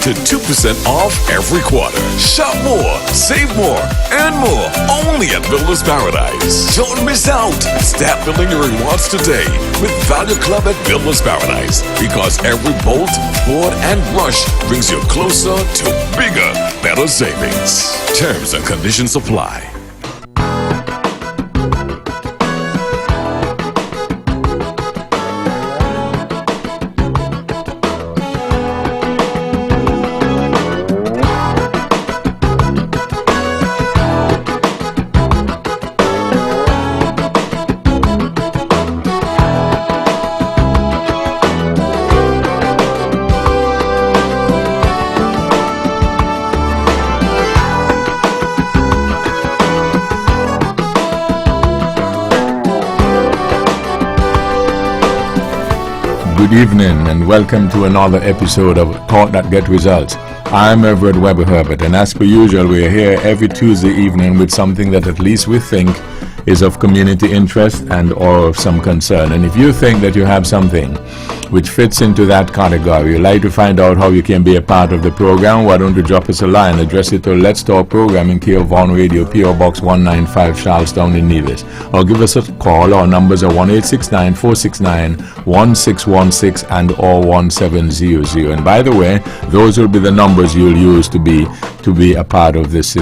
to 2% off every quarter. Shop more, save more, and more only at Builder's Paradise. Don't miss out. Start building your rewards today with Value Club at Builder's Paradise, because every bolt, board, and brush brings you closer to bigger, better savings. Terms and conditions apply. Good evening and welcome to another episode of Thought That Get Results. I'm Reverend Webbo Herbert, and as per usual, we're here every Tuesday evening with something that at least we think is of community interest and or of some concern. And if you think that you have something which fits into that category, you'd like to find out how you can be a part of the program, why don't you drop us a line, address it to Let's Talk Program in care of Vaughan Radio, P.O. Box 195, Charlestown in Nevis. Or give us a call. Our numbers are 1-869-469-1616 and or 1700. And by the way, those will be the numbers you'll use to be a part of this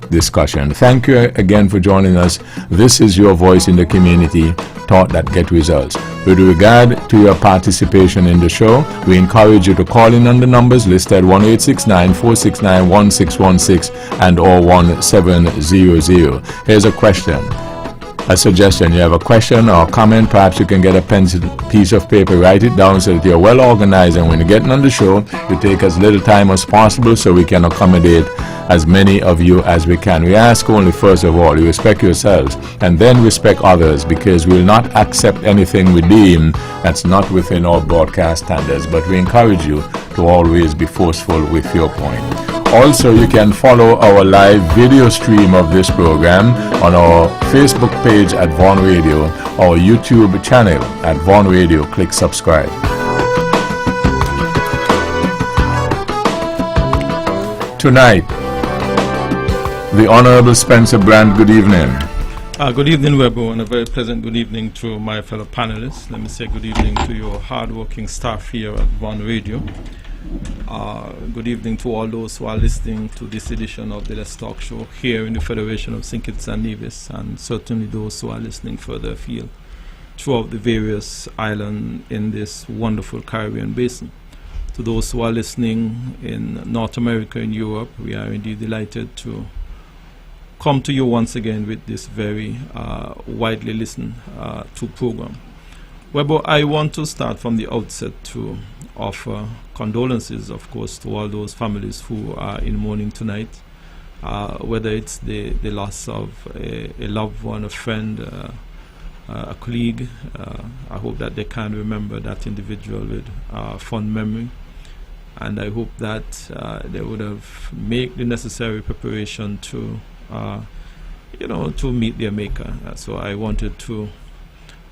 discussion. Thank you again for joining us. This is your voice in the community, Thought That Get Results. With regard to your participation in the show, we encourage you to call in on the numbers listed 1-869-469-1616 and or 1700. Here's a question, a suggestion. You have a question or a comment, perhaps you can get a pencil, piece of paper, write it down so that you're well organized, and when you're getting on the show, you take as little time as possible so we can accommodate as many of you as we can. We ask only, first of all, you respect yourselves and then respect others, because we will not accept anything we deem that's not within our broadcast standards, but we encourage you to always be forceful with your point. Also, you can follow our live video stream of this program on our Facebook page at Vaughan Radio, our YouTube channel at Vaughan Radio. Click subscribe. Tonight, the Honorable Spencer Brand. Good evening. Good evening, Webbo, and a very pleasant good evening to my fellow panelists. Let me say good evening to your hard-working staff here at Vaughan Radio. Good evening to all those who are listening to this edition of the Let's Talk Show here in the Federation of St. Kitts and Nevis, and certainly those who are listening further afield throughout the various islands in this wonderful Caribbean basin. To those who are listening in North America and Europe, we are indeed delighted to come to you once again with this very widely listened to program. Webbo, I want to start from the outset to offer condolences, of course, to all those families who are in mourning tonight, whether it's the loss of a loved one, a friend, a colleague. I hope that they can remember that individual with fond memory, and I hope that they would have made the necessary preparation to meet their maker. So I wanted to,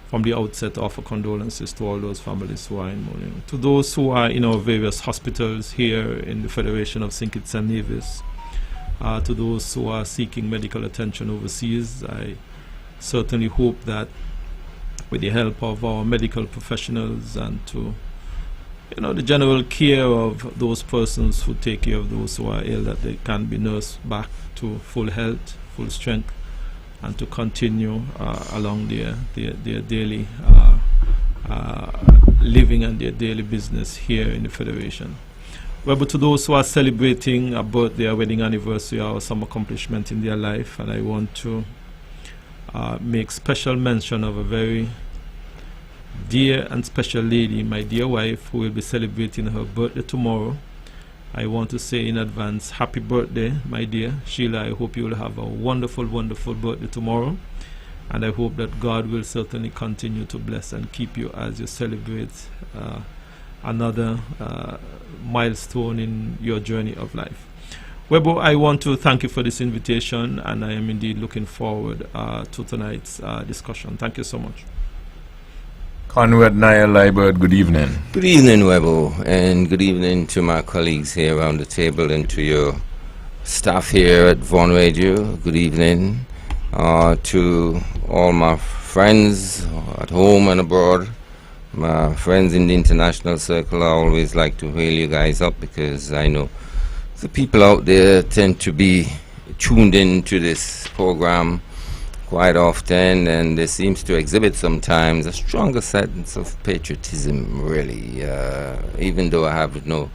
from the outset, offer condolences to all those families who are in mourning. To those who are in our various hospitals here in the Federation of St. Kitts and Nevis, to those who are seeking medical attention overseas, I certainly hope that with the help of our medical professionals and to the general care of those persons who take care of those who are ill, that they can be nursed back to full health, full strength, and to continue along their daily living and their daily business here in the Federation. Well, but to those who are celebrating a birthday, a wedding anniversary, or some accomplishment in their life, and I want to make special mention of a very dear and special lady, my dear wife, who will be celebrating her birthday tomorrow. I want to say in advance, happy birthday, my dear Sheila. I hope you will have a wonderful, wonderful birthday tomorrow. And I hope that God will certainly continue to bless and keep you as you celebrate another milestone in your journey of life. Webbo, I want to thank you for this invitation, and I am indeed looking forward to tonight's discussion. Thank you so much. Conrad Niall Liebert, good evening. Good evening, Webbo, and good evening to my colleagues here around the table and to your staff here at Vaughan Radio. Good evening to all my friends at home and abroad. My friends in the international circle, I always like to hail you guys up because I know the people out there tend to be tuned in to this program quite often, and there seems to exhibit sometimes a stronger sense of patriotism, really, even though I have no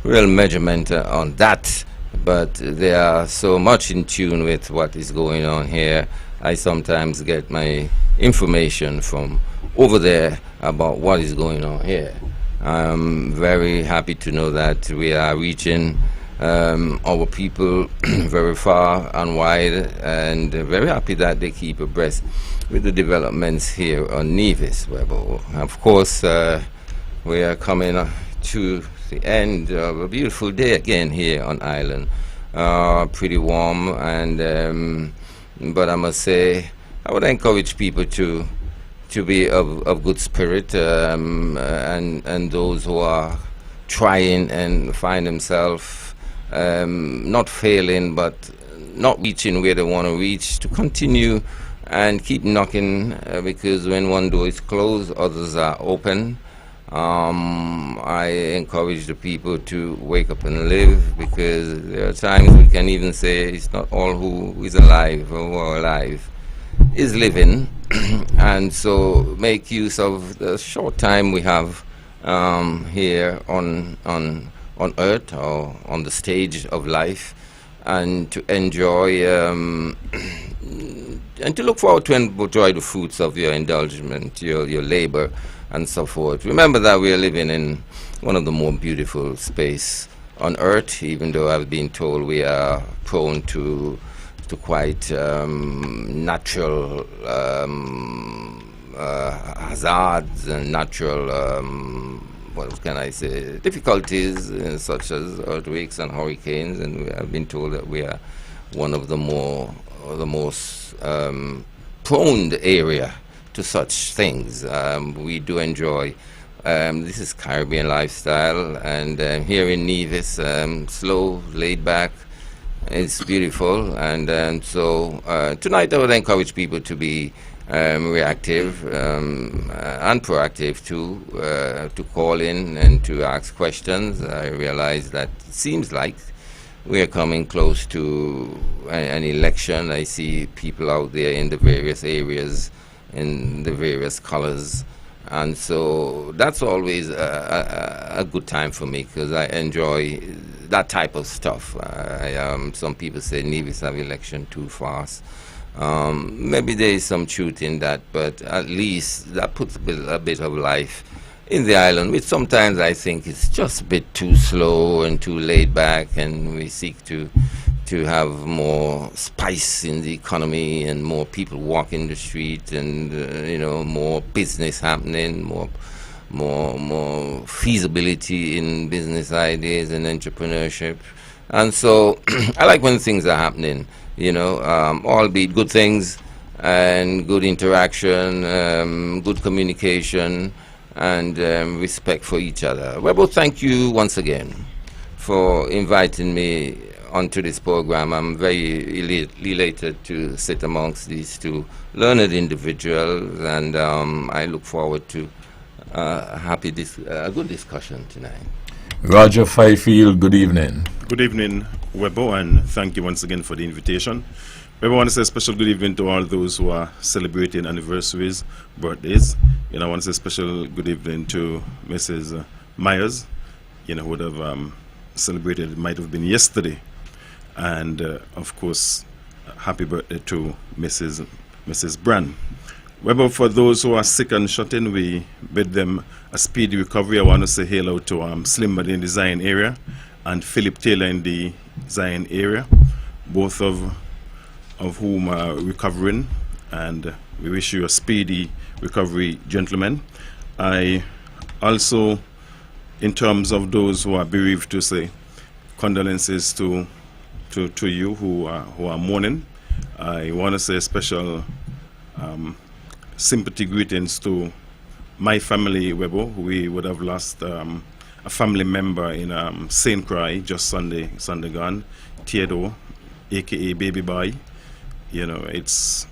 real measurement on that, but they are so much in tune with what is going on here. I sometimes get my information from over there about what is going on here. I'm very happy to know that we are reaching our people very far and wide, and very happy that they keep abreast with the developments here on Nevis, Webbo. Of course, we are coming to the end of a beautiful day again here on island. Pretty warm, and but I must say I would encourage people to be of good spirit, and those who are trying and find themselves not failing but not reaching where they want to reach, to continue and keep knocking, because when one door is closed, others are open. I encourage the people to wake up and live, because there are times we can even say it's not all who is alive or who are alive is living. And so make use of the short time we have here on earth or on the stage of life, and to enjoy and to look forward to enjoy the fruits of your indulgence, your labor and so forth. Remember that we are living in one of the more beautiful space on earth, even though I've been told we are prone to quite natural hazards and natural what can I say, difficulties such as earthquakes and hurricanes, and I've been told that we are one of the most prone area to such things. We do enjoy this is Caribbean lifestyle, and here in Nevis, slow, laid back. It's beautiful, and so tonight I would encourage people to be reactive and proactive to call in and to ask questions. I realize that it seems like we are coming close to an election. I see people out there in the various areas, in the various colors, and so that's always a good time for me, because I enjoy that type of stuff. Some people say Nevis have election too fast. Maybe there is some truth in that, but at least that puts a bit of life in the island, which sometimes I think is just a bit too slow and too laid back, and we seek to have more spice in the economy and more people walking the street, and more business happening, more feasibility in business ideas and entrepreneurship. And so I like when things are happening, albeit good things and good interaction, good communication, and respect for each other. Webbo, thank you once again for inviting me onto this program. I'm very elated to sit amongst these two learned individuals, and I look forward to a good discussion tonight. Roger Fifield, good evening. Good evening, Webbo, and thank you once again for the invitation. I want to say a special good evening to all those who are celebrating anniversaries, birthdays. I want to say a special good evening to Mrs. Myers, who would have celebrated, it might have been yesterday. And, of course, happy birthday to Mrs. Brand. Webbo, for those who are sick and shut in, we bid them a speedy recovery. I want to say hello to Slim in the Zion area and Philip Taylor in the Zion area, both of whom are recovering, and we wish you a speedy recovery, gentlemen. I also, in terms of those who are bereaved, to say condolences to you who are mourning. I want to say special sympathy greetings to my family, Webbo, we would have lost a family member in St. Croix just Sunday gone, Theodore, aka Baby Boy. You know, it's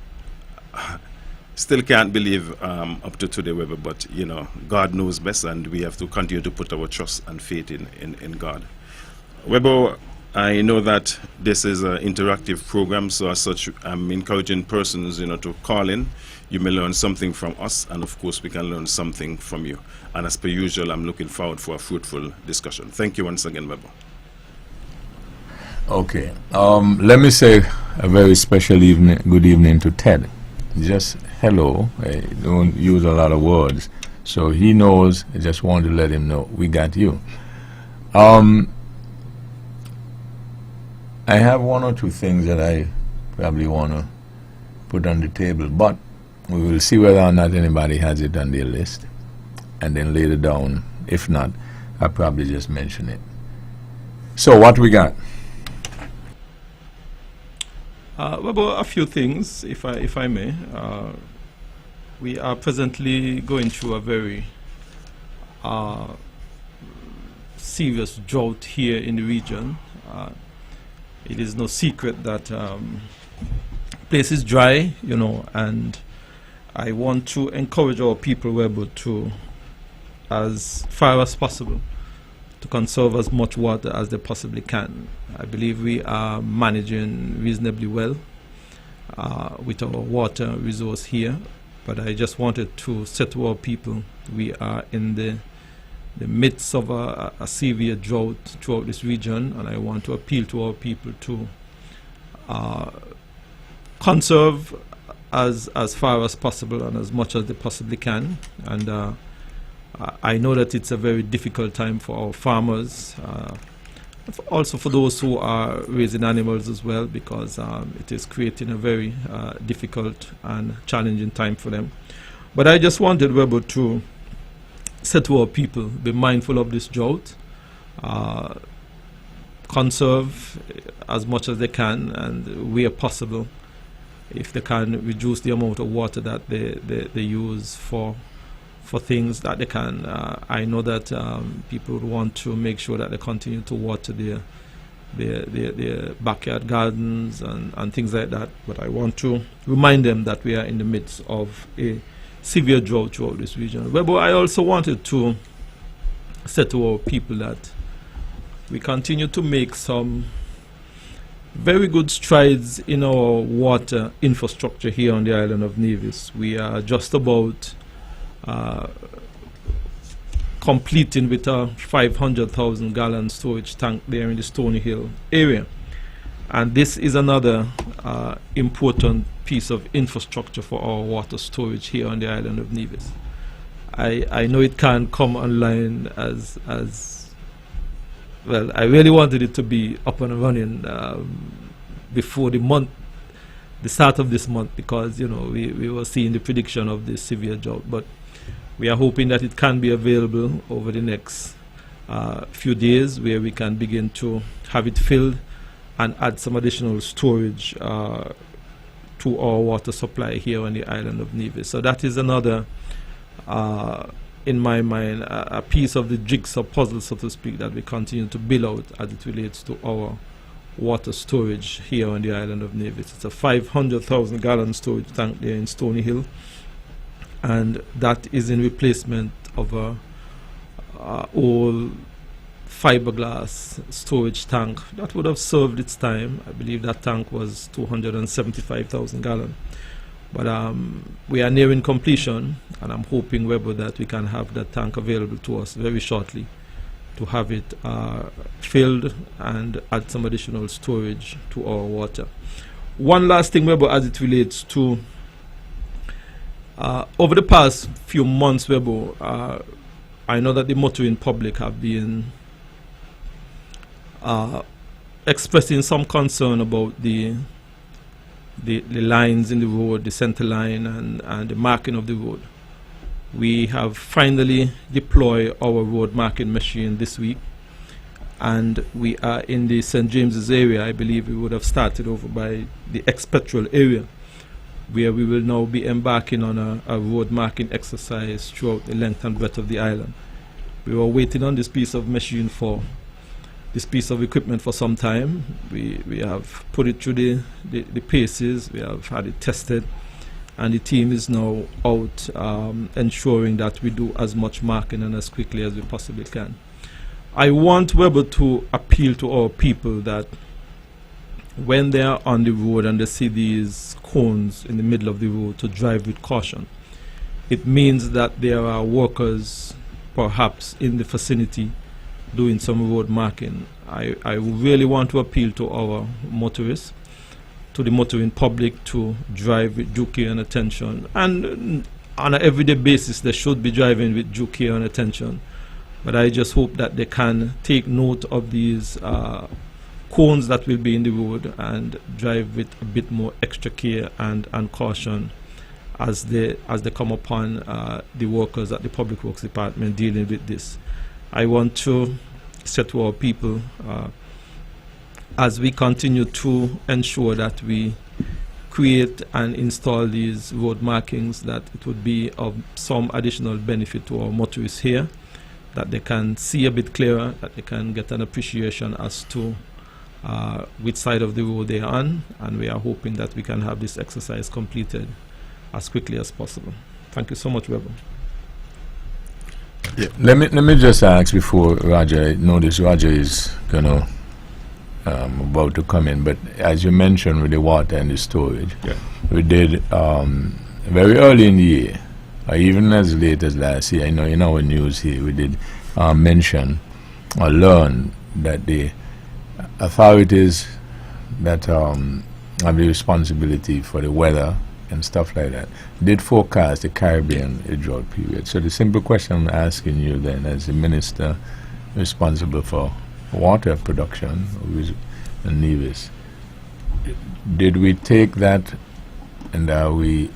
still can't believe up to today, Webbo, but you know, God knows best, and we have to continue to put our trust and faith in God. Webbo, I know that this is an interactive program, so as such, I'm encouraging persons, you know, to call in. You may learn something from us, and of course, we can learn something from you. And as per usual, I'm looking forward for a fruitful discussion. Thank you once again, Webbo. Okay. Let me say a very special good evening to Ted. Just hello. I don't use a lot of words, so he knows. I just want to let him know we got you. I have one or two things that I probably want to put on the table, but we will see whether or not anybody has it on their list, and then later down, if not, I'll probably just mention it. So what we got? Well, a few things, if I may. We are presently going through a very serious drought here in the region. It is no secret that place is dry, you know, and I want to encourage our people, Webbo, to, as far as possible, to conserve as much water as they possibly can. I believe we are managing reasonably well with our water resource here, but I just wanted to say to our people, we are in the midst of a severe drought throughout this region, and I want to appeal to our people to conserve as far as possible and as much as they possibly can. And I know that it's a very difficult time for our farmers, also for those who are raising animals as well, because it is creating a very difficult and challenging time for them. But I just wanted, Webbo, to say to our people, be mindful of this drought, conserve as much as they can, and where possible, if they can, reduce the amount of water that they use for things that they can. I know that people would want to make sure that they continue to water their backyard gardens and things like that, but I want to remind them that we are in the midst of a severe drought throughout this region. Well, but I also wanted to say to our people that we continue to make some very good strides in our water infrastructure here on the island of Nevis. We are just about completing with a 500,000 gallon storage tank there in the Stony Hill area. And this is another important piece of infrastructure for our water storage here on the island of Nevis. I know it can't come online as well. I really wanted it to be up and running before the start of this month, because you know we were seeing the prediction of this severe drought, but we are hoping that it can be available over the next few days, where we can begin to have it filled and add some additional storage to our water supply here on the island of Nevis. So that is another, in my mind, a piece of the jigsaw puzzle, so to speak, that we continue to build out as it relates to our water storage here on the island of Nevis. It's a 500,000 gallon storage tank there in Stony Hill, and that is in replacement of a old fiberglass storage tank that would have served its time. I believe that tank was 275,000 gallons. But we are nearing completion, and I'm hoping, Webbo, that we can have that tank available to us very shortly to have it filled and add some additional storage to our water. One last thing, Webbo, as it relates to over the past few months, Webbo, I know that the motoring public have been expressing some concern about the lines in the road, the center line and the marking of the road. We have finally deployed our road marking machine this week, and we are in the St. James's area. I believe we would have started over by the ex-petrol area. where we will now be embarking on a road marking exercise throughout the length and breadth of the island. We were waiting on this piece of machine for this piece of equipment for some time. We have put it through the paces, we have had it tested, and the team is now out ensuring that we do as much marking and as quickly as we possibly can. I want Webbo to appeal to our people that when they are on the road and they see these cones in the middle of the road, to drive with caution. It means that there are workers perhaps in the vicinity doing some road marking. I really want to appeal to our motorists, to the motoring public, to drive with due care and attention. And on an everyday basis, they should be driving with due care and attention. But I just hope that they can take note of these cones that will be in the road and drive with a bit more extra care and caution as they come upon the workers at the Public Works Department dealing with this. I want to say to our people, as we continue to ensure that we create and install these road markings, that it would be of some additional benefit to our motorists here, that they can see a bit clearer, that they can get an appreciation as to which side of the road they are on, and we are hoping that we can have this exercise completed as quickly as possible. Thank you so much, Webbo. Yeah. Let me just ask before Roger. I notice Roger is about to come in, but as you mentioned with the water and the storage, we did very early in the year, or even as late as last year. I know in our news here we did mention or learn that the authorities that have the responsibility for the weather and stuff like that did forecast the Caribbean drought period. So the simple question I'm asking you then, as the minister responsible for water production, and Nevis, did we take that, and we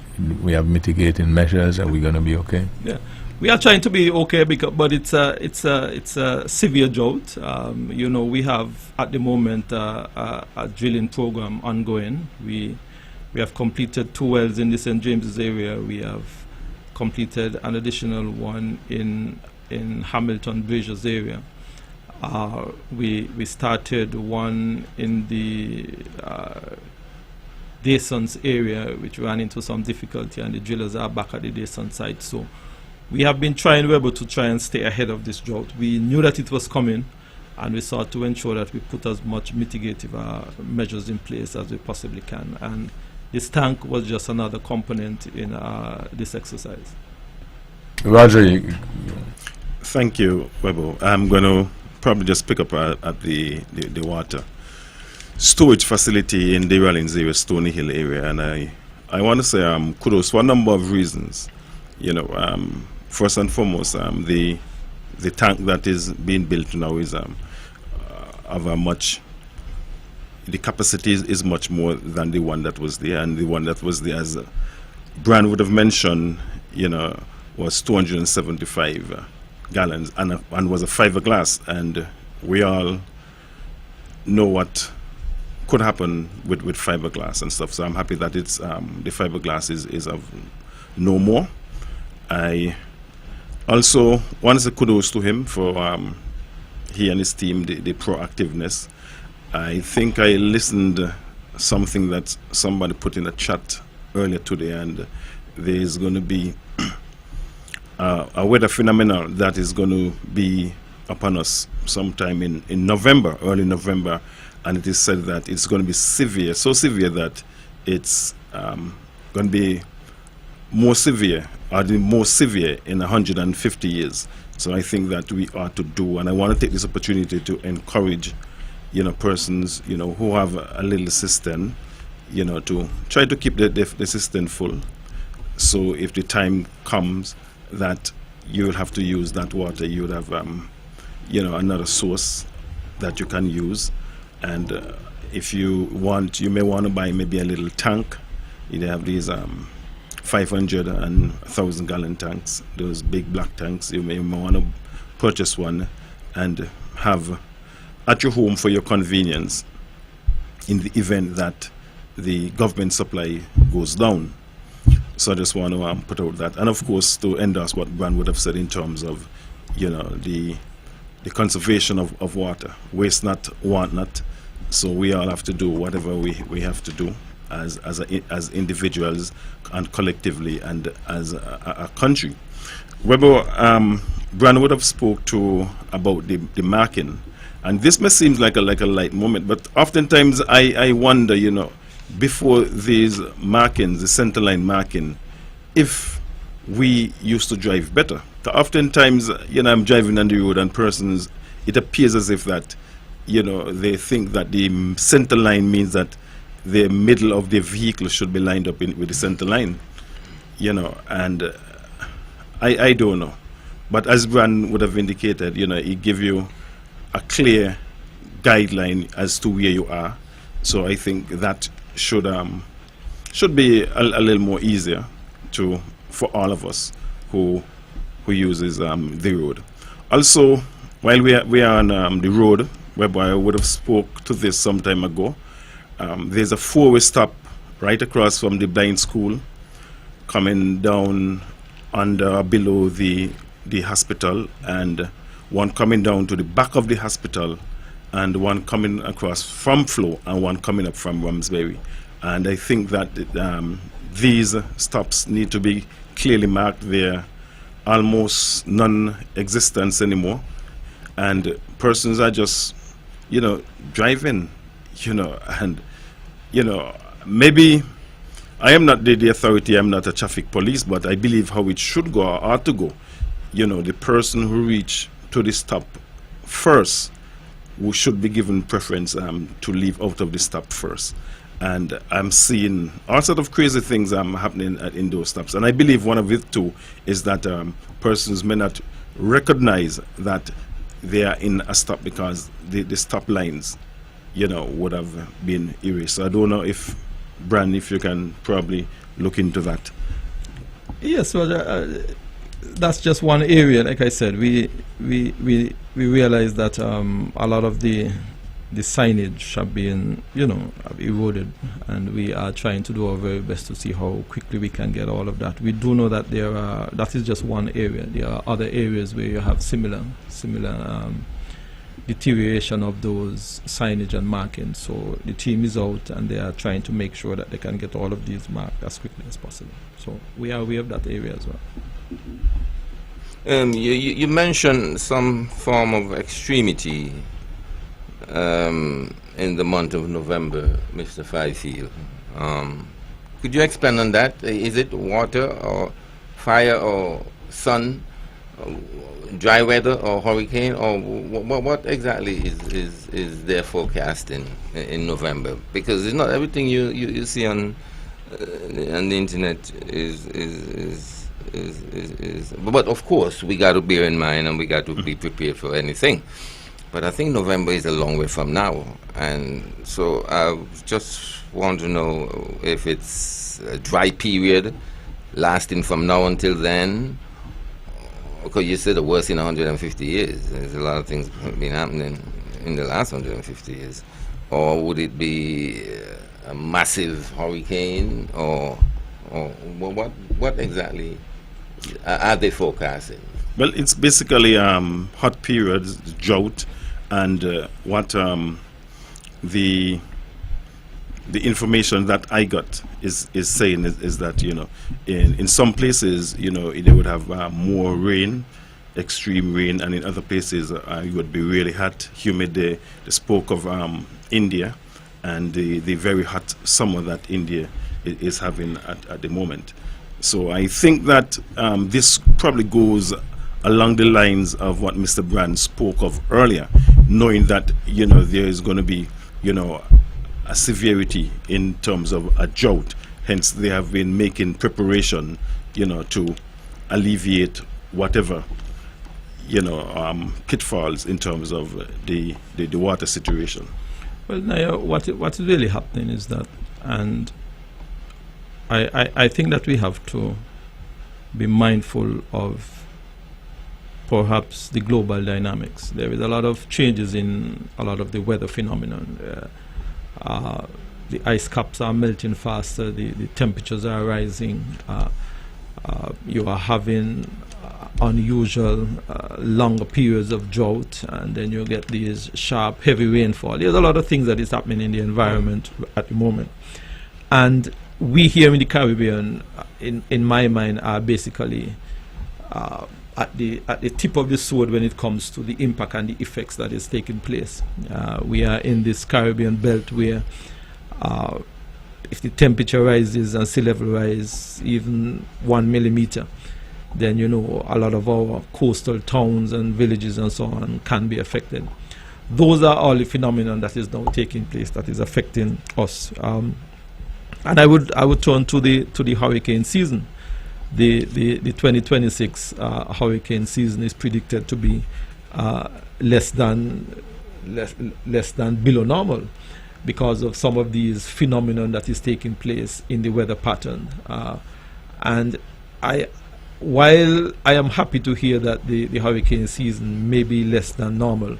have mitigating measures? Are we going to be okay? Yeah, we are trying to be okay, but it's a severe drought. We have at the moment a drilling program ongoing. We have completed 2 wells in the St. James's area. We have completed an additional one in Hamilton Bridges area. We started one in the Daysons area, which ran into some difficulty, and the drillers are back at the Dayson site. So we have been trying to try and stay ahead of this drought. We knew that it was coming, and we sought to ensure that we put as much mitigative measures in place as we possibly can. And this tank was just another component in this exercise. Roger. Thank you, Webbo. I'm going to probably just pick up at the water storage facility in the Rollins area, Stony Hill area, and I want to say kudos for a number of reasons. First and foremost, the tank that is being built now is of a much. The capacity is much more than the one that was there, and the one that was there, as Brian would have mentioned, was 275 gallons and was a fiberglass, and we all know what could happen with fiberglass and stuff. So I'm happy that it's the fiberglass is of no more. I also want to say kudos to him for he and his team, the proactiveness. I think I listened something that somebody put in the chat earlier today, and there is going to be a weather phenomenon that is going to be upon us sometime in November, early November, and it is said that it's going to be severe, so severe that it's going to be more severe, or the most severe in 150 years. So I think that we ought to do, and I want to take this opportunity to encourage persons, who have a little cistern, to try to keep the cistern full. So if the time comes that you will have to use that water, you would have, another source that you can use. And if you want, you may want to buy maybe a little tank. They have these 500 and 1,000 gallon tanks, those big black tanks. You may want to purchase one and have at your home for your convenience in the event that the government supply goes down. So I just want to put out that, and of course to endorse what Bran would have said in terms of, the conservation of water. Waste not, want not. So we all have to do whatever we have to do as individuals and collectively and as a country. Webbo, Bran would have spoke to about the marking, and this may seem like a light moment, but oftentimes I wonder, before these markings, the centerline marking, if we used to drive better. Oftentimes, I'm driving on the road and persons, it appears as if that, they think that the center line means that the middle of the vehicle should be lined up with the center line, and I don't know. But as Bran would have indicated, it give you a clear guideline as to where you are. So I think that should be a little more easier for all of us who uses the road. Also, while we are on the road, whereby I would have spoke to this some time ago, there's a four-way stop right across from the blind school, coming down under below the hospital, and one coming down to the back of the hospital, and one coming across from Flo, and one coming up from Ramsbury. And I think that these stops need to be clearly marked. They're almost non-existent anymore, and persons are just, driving, and, maybe I am not the authority, I'm not a traffic police, but I believe how it should go or ought to go. The person who reach to the stop first, who should be given preference to leave out of the stop first. And I'm seeing all sort of crazy things happening in those stops. And I believe one of it too is that persons may not recognize that they are in a stop because the stop lines, would have been erased. So I don't know if, Bran, if you can probably look into that. Yes, well, that's just one area. Like I said, we realize that a lot of the signage have been, have eroded, and we are trying to do our very best to see how quickly we can get all of that. We do know that that is just one area. There are other areas where you have similar deterioration of those signage and markings. So the team is out, and they are trying to make sure that they can get all of these marked as quickly as possible. So we are aware of that area as well. You mentioned some form of extremity in the month of November, Mr. Fifield. Could you expand on that? Is it water or fire or sun, or dry weather or hurricane, or what exactly is their forecasting in November? Because it's not everything you see on the internet is but of course we got to bear in mind and we got to be prepared for anything. But I think November is a long way from now, and so I just want to know if it's a dry period lasting from now until then, because you said the worst in 150 years. There's a lot of things been happening in the last 150 years. Or would it be a massive hurricane, or what exactly are they forecasting? Well, it's basically hot periods, drought, and what the information that I got is saying is that in some places they would have more rain, extreme rain, and in other places it would be really hot, humid. They spoke of India and the very hot summer that India is having at the moment. So I think that this probably goes along the lines of what Mr. Brand spoke of earlier, knowing that there is going to be a severity in terms of a drought. Hence they have been making preparation to alleviate whatever pitfalls in terms of the water situation. Well, now what is really happening is that, and I think that we have to be mindful of perhaps the global dynamics. There is a lot of changes in a lot of the weather phenomenon. the ice caps are melting faster, the temperatures are rising, you are having unusual longer periods of drought, and then you get these sharp, heavy rainfall. There's a lot of things that is happening in the environment at the moment. And we here in the Caribbean, in my mind, are basically at the tip of the sword when it comes to the impact and the effects that is taking place. We are in this Caribbean belt where if the temperature rises and sea level rise even 1 millimeter, then you know a lot of our coastal towns and villages and so on can be affected. Those are all the phenomenon that is now taking place that is affecting us. And I would turn to the hurricane season. The 2026 hurricane season is predicted to be less than below normal because of some of these phenomenon that is taking place in the weather pattern. And while I am happy to hear that the hurricane season may be less than normal,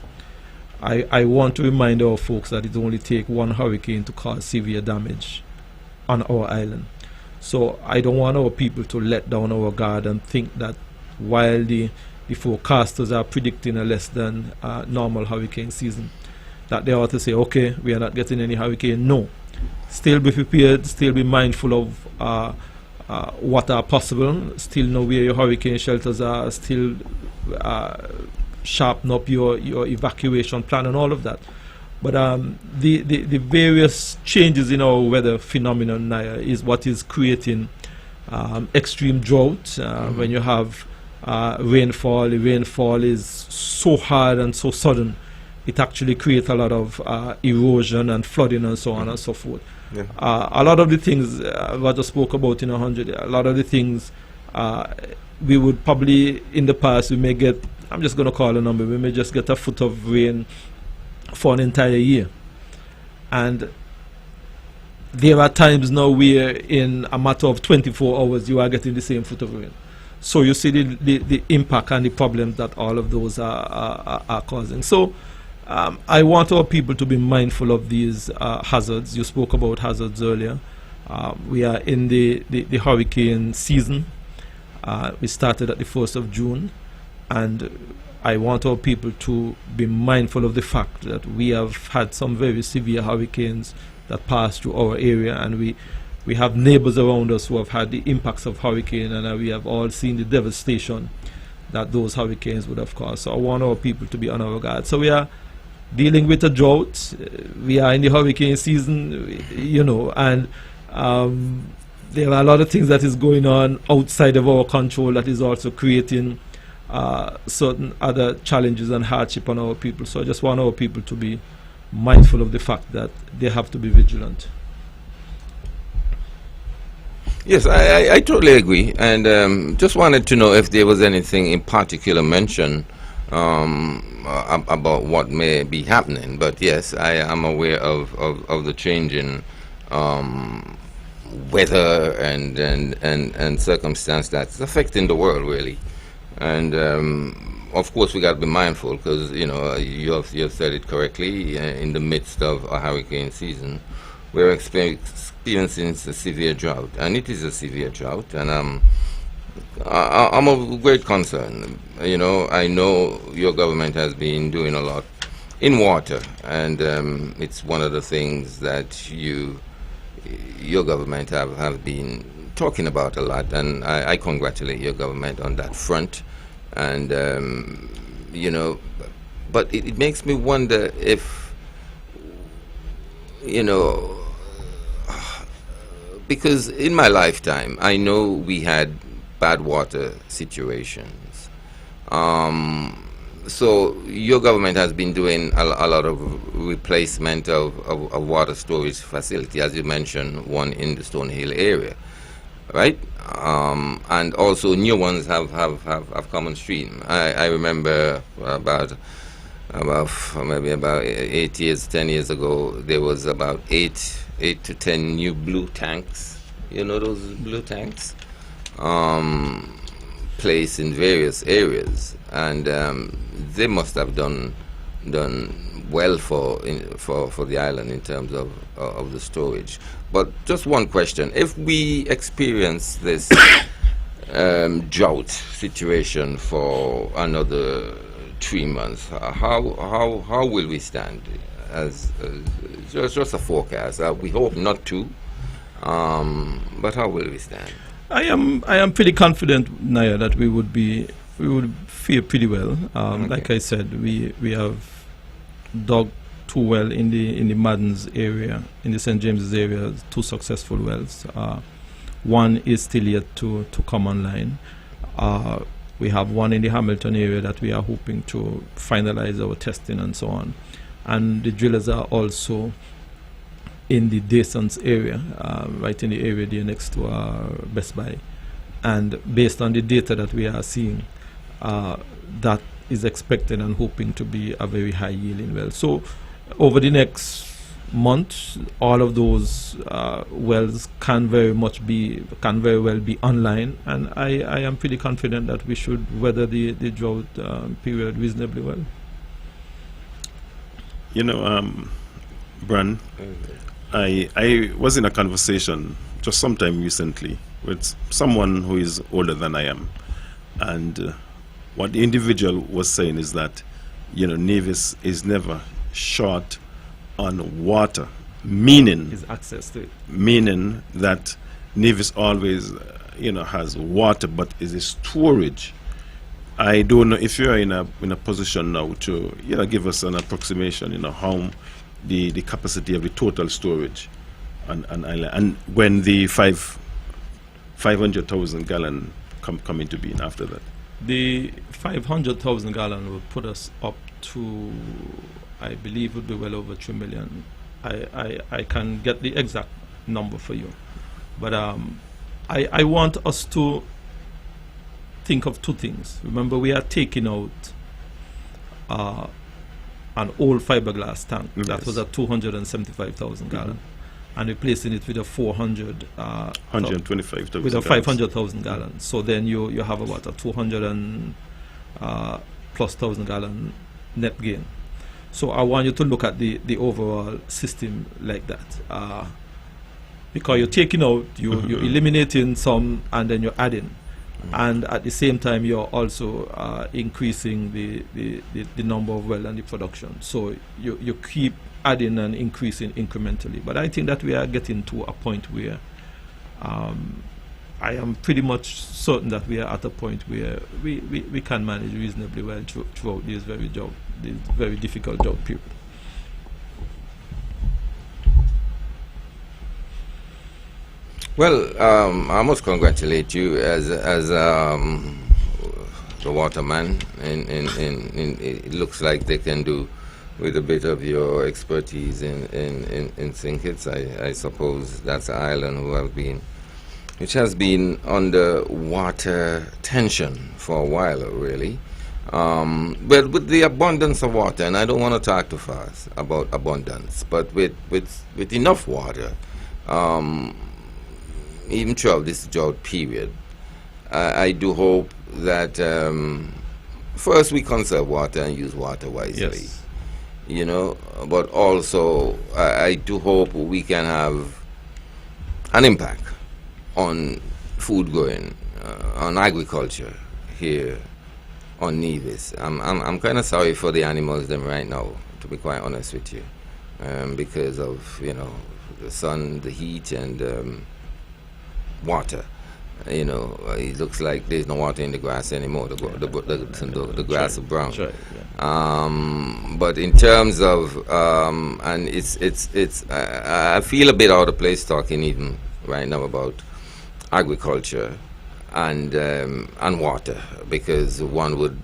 I want to remind our folks that it only takes one hurricane to cause severe damage on our island. So I don't want our people to let down our guard and think that while the forecasters are predicting a less than normal hurricane season, that they ought to say, okay, we are not getting any hurricane. No. Still be prepared, still be mindful of what are possible, still know where your hurricane shelters are, still sharpen up your evacuation plan and all of that. But the various changes in our weather phenomenon is what is creating extreme drought. When you have rainfall, the rainfall is so hard and so sudden, it actually creates a lot of erosion and flooding and so on and so forth. Yeah. A lot of the things Roger spoke about in 100, a lot of the things we would probably, in the past, we may get, I'm just going to call a number, we may just get a foot of rain for an entire year. And there are times now where in a matter of 24 hours you are getting the same foot of rain. So you see the impact and the problems that all of those are causing. So I want our people to be mindful of these hazards. You spoke about hazards earlier. We are in the hurricane season. We started at the 1st of June, and I want our people to be mindful of the fact that we have had some very severe hurricanes that pass through our area, and we have neighbors around us who have had the impacts of hurricane, and we have all seen the devastation that those hurricanes would have caused. So I want our people to be on our guard. So we are dealing with a drought. We are in the hurricane season, you know, and there are a lot of things that is going on outside of our control that is also creating certain other challenges and hardship on our people. So I just want our people to be mindful of the fact that they have to be vigilant. Yes, I totally agree, and just wanted to know if there was anything in particular mentioned about what may be happening. But yes, I am aware of the change in weather and circumstance that's affecting the world really. And of course we got to be mindful because you know you have said it correctly. In the midst of a hurricane season, we're experiencing a severe drought, and it is a severe drought, and I'm of great concern. You know, I know your government has been doing a lot in water, and it's one of the things that your government have been talking about a lot, and I congratulate your government on that front. And you know, but it makes me wonder if, you know, because in my lifetime I know we had bad water situations. So your government has been doing a lot of replacement of water storage facility, as you mentioned, one in the Stonehill area, right? And also new ones have come on stream. I remember about maybe about 8 years, 10 years ago, there was about 8 to 10 new blue tanks. You know those blue tanks? Placed in various areas, and they must have done done well for the island in terms of the storage. But just one question: if we experience this drought situation for another 3 months, how will we stand? As just a forecast. We hope not to, but how will we stand? I am pretty confident, Naya, that we would fare pretty well. Okay. Like I said, we have dug 2 wells in the Maddens area, in the St. James's area, 2 successful wells. One is still yet to come online. We have one in the Hamilton area that we are hoping to finalize our testing and so on. And the drillers are also in the Daysons area, right in the area there next to Best Buy. And based on the data that we are seeing, that is expected and hoping to be a very high yielding well. So over the next month, all of those wells can very well be online, and I am pretty confident that we should weather the drought period reasonably well. You know, Bran, I was in a conversation just sometime recently with someone who is older than I am, and what the individual was saying is that, you know, Nevis is never short on water, meaning His access to it. Meaning that Nevis always, has water, but is a storage. I don't know if you're in a position now to give us an approximation, how the capacity of the total storage on island, and when the 500,000 gallon come into being after that. The 500,000 gallon will put us up to, I believe, would be well over 3 million. I can get the exact number for you, but I want us to think of 2 things. Remember, we are taking out an old fiberglass tank that was at 275,000 gallon, and replacing it with a 125,000 with a 500,000 gallons. So then you have about a 200 and plus thousand gallon net gain. So I want you to look at the overall system like that, because you're taking out, you're eliminating some, and then you're adding. And at the same time, you're also increasing the number of well and the production. So you keep adding and increasing incrementally. But I think that we are getting to a point where I am pretty much certain that we are at a point where we can manage reasonably well throughout this very difficult job period. Well, I must congratulate you as the waterman. It looks like they can do with a bit of your expertise in St. I suppose that's an island which has been under water tension for a while, really. But with the abundance of water, and I don't want to talk too fast about abundance, but with enough water, even throughout this drought period, I do hope that first we conserve water and use water wisely. Yes. But also I do hope we can have an impact on food growing, on agriculture here on Nevis. I'm kind of sorry for the animals them right now, to be quite honest with you, because of the sun, the heat, and water. It looks like there's no water in the grass anymore. The grass is brown. Right, yeah. But in terms of and it's I feel a bit out of place talking even right now about agriculture and water, because one would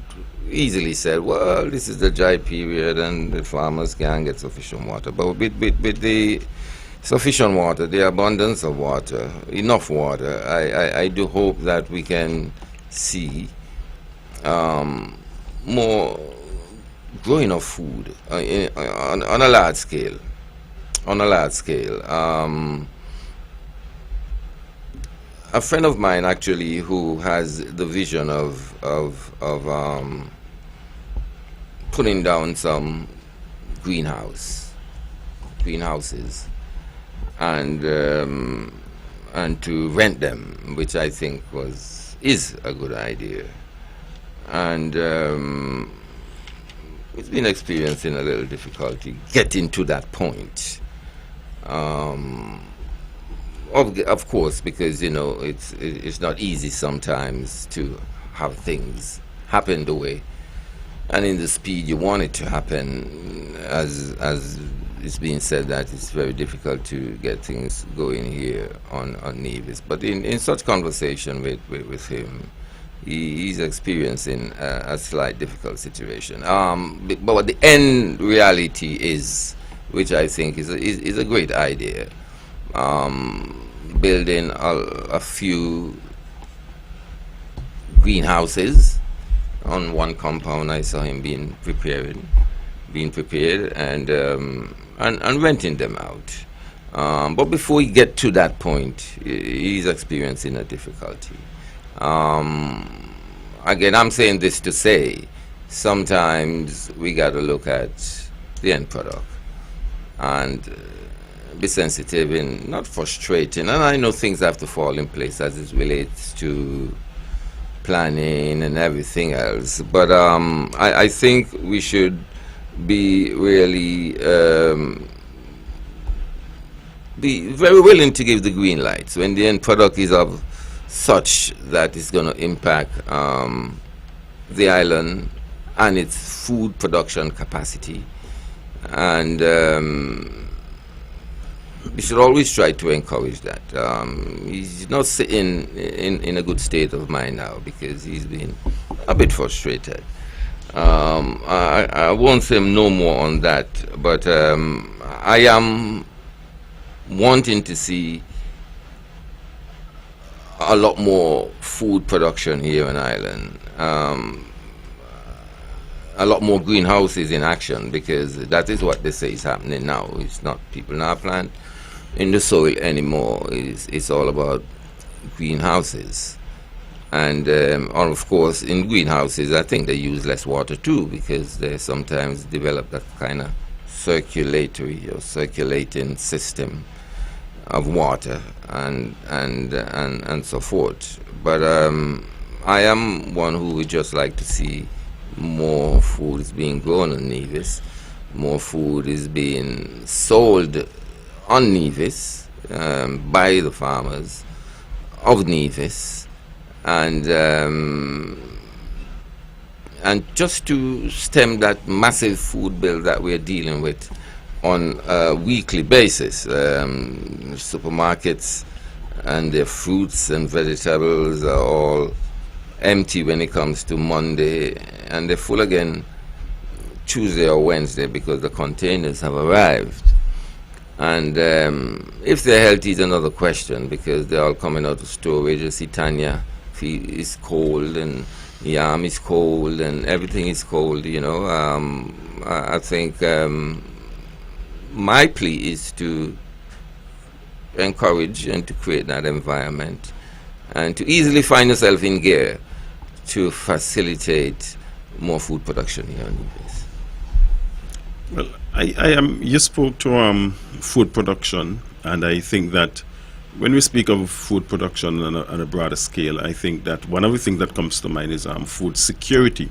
easily say, well, this is the dry period and the farmers can't get sufficient water. But with the sufficient water, the abundance of water, enough water, I do hope that we can see more growing of food on a large scale. A friend of mine, actually, who has the vision of putting down some greenhouses, and to rent them, which I think is a good idea. And it's been experiencing a little difficulty getting to that point. Of course, because it's not easy sometimes to have things happen the way and in the speed you want it to happen. As it's being said, that it's very difficult to get things going here on Nevis. But in such conversation with him, he's experiencing a slight difficult situation. But the end reality is, which I think is a great idea, building a few greenhouses on one compound. I saw him being prepared and renting them out. But before he get to that point, he's experiencing a difficulty. Again, I'm saying this to say, sometimes we got to look at the end product and be sensitive and not frustrating. And I know things have to fall in place as it relates to planning and everything else. But I think we should be really be very willing to give the green lights when the end product is of such that it's going to impact the island and its food production capacity. And we should always try to encourage that. He's not sitting in a good state of mind now because he's been a bit frustrated. I won't say no more on that, but I am wanting to see a lot more food production here in Ireland, a lot more greenhouses in action, because that is what they say is happening now. It's not people now plant in the soil anymore. It's all about greenhouses. And of course, in greenhouses, I think they use less water too, because they sometimes develop that kind of circulating system of water and so forth. But I am one who would just like to see more food is being grown on Nevis, more food is being sold on Nevis by the farmers of Nevis, and just to stem that massive food bill that we're dealing with on a weekly basis. Supermarkets and their fruits and vegetables are all empty when it comes to Monday, and they're full again Tuesday or Wednesday because the containers have arrived. And if they're healthy is another question, because they're all coming out of storage. You see Tanya is cold, and yam is cold, and everything is cold, I think my plea is to encourage and to create that environment and to easily find yourself in gear to facilitate more food production here in Nevis. Well, you spoke to food production, and I think that when we speak of food production on a broader scale, I think that one of the things that comes to mind is food security.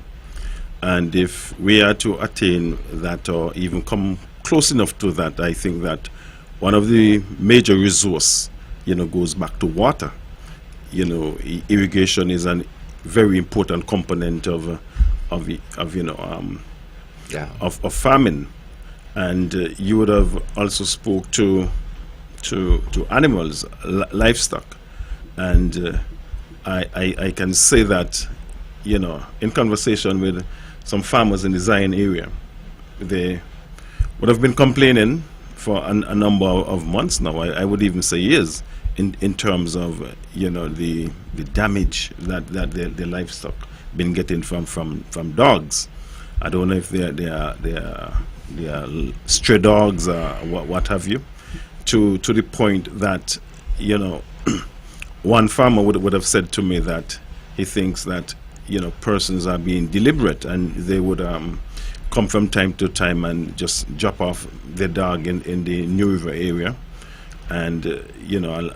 And if we are to attain that or even come close enough to that, I think that one of the major resource, goes back to water. Irrigation is a very important component of farming. And you would have also spoke to animals, livestock, and I can say that in conversation with some farmers in the Zion area, they would have been complaining for a number of months now. I would even say years, in terms of the damage that the livestock been getting from dogs. I don't know if they are stray dogs or what have you, to the point that one farmer would have said to me that he thinks that persons are being deliberate, and they would come from time to time and just drop off their dog in the New River area, and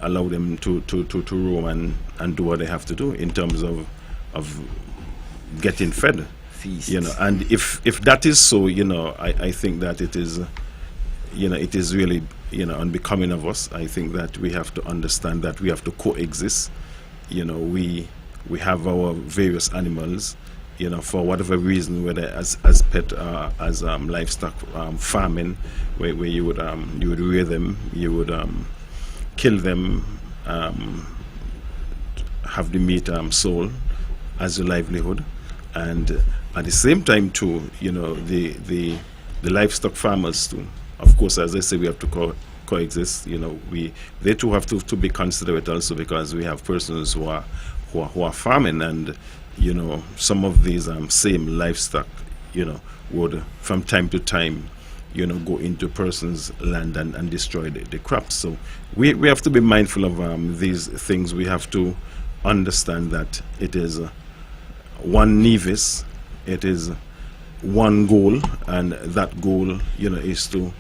allow them to roam and do what they have to do in terms of getting fed. Feast. And if that is so, I think that it is really unbecoming of us. I think that we have to understand that we have to coexist. We have our various animals, for whatever reason, whether as pet as livestock farming, where you would rear them, you would kill them, have the meat sold as your livelihood, and at the same time too, the livestock farmers too. Of course, as I say, we have to coexist. They too have to be considerate also, because we have persons who are farming, and some of these same livestock would from time to time go into persons' land and destroy the crops. So we have to be mindful of these things. We have to understand that it is one Nevis, it is one goal, and that goal is to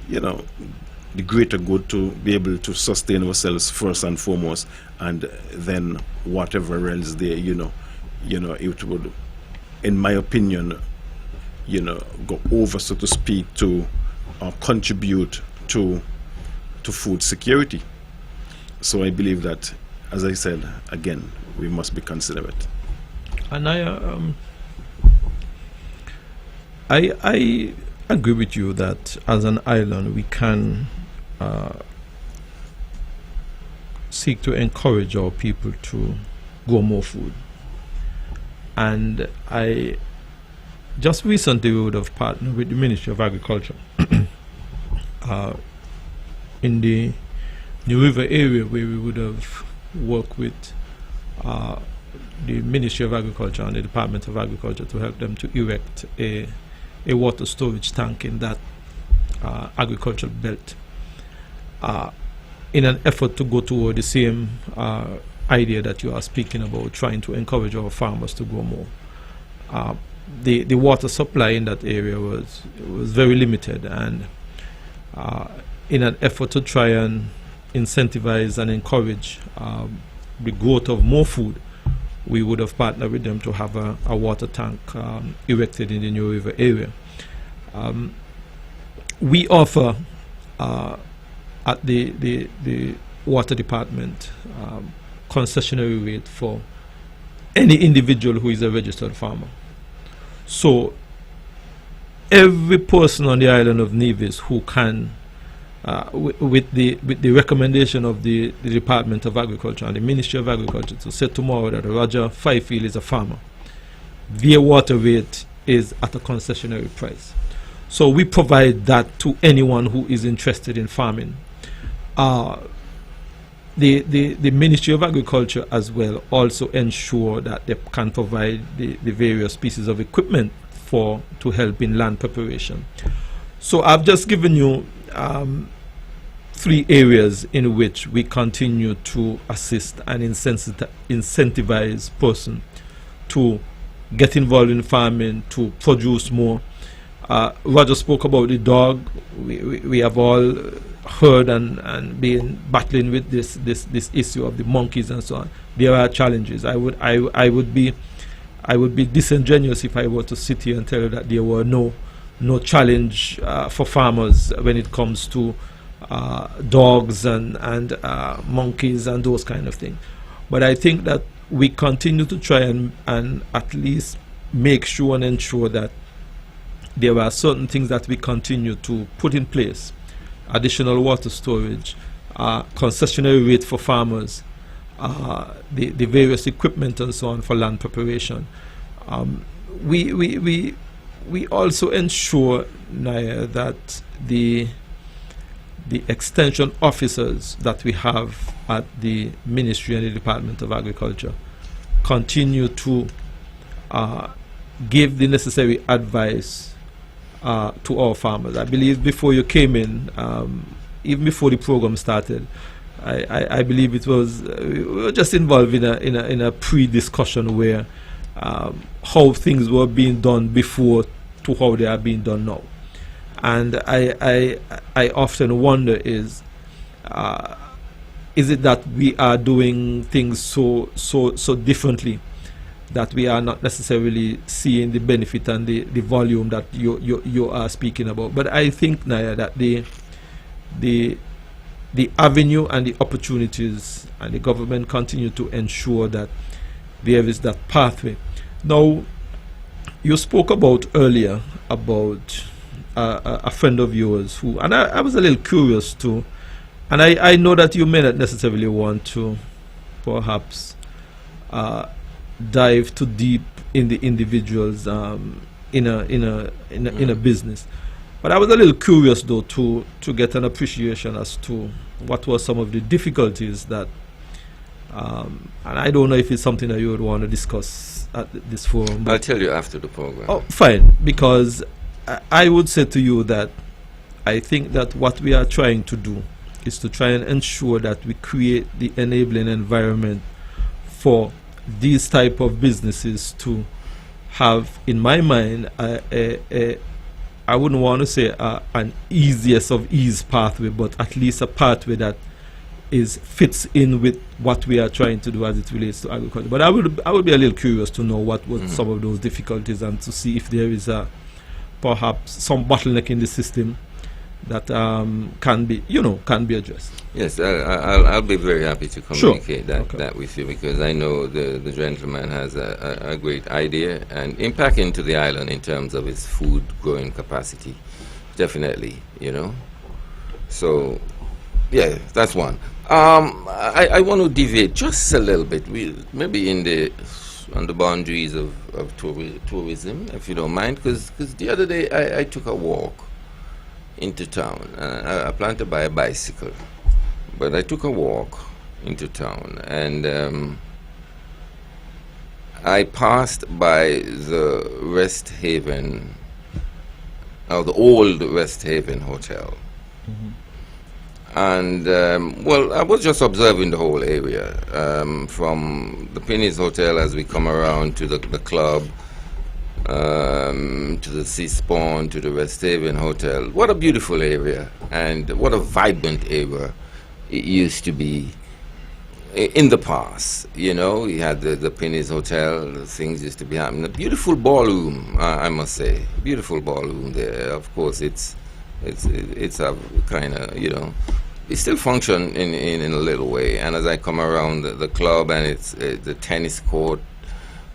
the greater good, to be able to sustain ourselves first and foremost, and then whatever else there, it would, in my opinion, go over, so to speak, to contribute to food security. So I believe that, as I said, again, we must be considerate. And I agree with you that as an island we can seek to encourage our people to grow more food. And I just recently would have partnered with the Ministry of Agriculture in the New River area, where we would have worked with the Ministry of Agriculture and the Department of Agriculture to help them to erect a water storage tank in that agricultural belt, in an effort to go toward the same idea that you are speaking about, trying to encourage our farmers to grow more. The water supply in that area was very limited, and in an effort to try and incentivize and encourage the growth of more food, we would have partnered with them to have a water tank erected in the New River area. We offer at the water department concessionary rate for any individual who is a registered farmer. So every person on the island of Nevis who can, with the recommendation of the Department of Agriculture and the Ministry of Agriculture, to say tomorrow that Roger Fifield is a farmer, their water rate is at a concessionary price. So we provide that to anyone who is interested in farming. The Ministry of Agriculture as well also ensure that they can provide the various pieces of equipment to help in land preparation. So I've just given you 3 areas in which we continue to assist and incentivize persons to get involved in farming, to produce more. Roger spoke about the dog. We have all heard and been battling with this issue of the monkeys and so on. There are challenges. I would be disingenuous if I were to sit here and tell you that there were no challenge for farmers when it comes to dogs and monkeys and those kind of things. But I think that we continue to try and at least make sure and ensure that there are certain things that we continue to put in place: additional water storage, concessionary rate for farmers, the various equipment and so on for land preparation. We also ensure, Naya, that the extension officers that we have at the Ministry and the Department of Agriculture continue to give the necessary advice to our farmers. I believe before you came in, even before the program started, I believe it was we were just involved in a pre-discussion where how things were being done before to how they are being done now. And I often wonder is it that we are doing things so differently that we are not necessarily seeing the benefit and the volume that you are speaking about. But I think, Naya, that the avenue and the opportunities and the government continue to ensure that there is that pathway. Now, you spoke about earlier about a friend of yours who, and I was a little curious too, and I know that you may not necessarily want to perhaps dive too deep in the individuals in a business, but I was a little curious though to get an appreciation as to what were some of the difficulties that and I don't know if it's something that you would want to discuss at this forum. I'll tell you after the program. Oh, fine, because I would say to you that I think that what we are trying to do is to try and ensure that we create the enabling environment for these type of businesses to have, in my mind, I wouldn't want to say an easiest of ease pathway, but at least a pathway that fits in with what we are trying to do as it relates to agriculture. But I would be a little curious to know what some of those difficulties, and to see if there is perhaps some bottleneck in the system that can be addressed. Yes, I'll be very happy to communicate Sure. that with you, because I know the gentleman has a great idea and impact into the island in terms of its food growing capacity. Definitely, So, yeah, that's one. I want to deviate just a little bit. Maybe on the boundaries of tourism, if you don't mind, because the other day I took a walk into town. I planned to buy a bicycle, but I took a walk into town, and I passed by the Rest Haven, or the old Rest Haven Hotel. Mm-hmm. And, I was just observing the whole area, from the Penny's Hotel as we come around to the club, to the Sea Spawn, to the West Haven Hotel. What a beautiful area, and what a vibrant area it used to be in the past. You had the Penny's Hotel, things used to be happening. A beautiful ballroom, I must say. Beautiful ballroom there. Of course, it's a kind of, it still function in a little way. And as I come around the club, and it's the tennis court,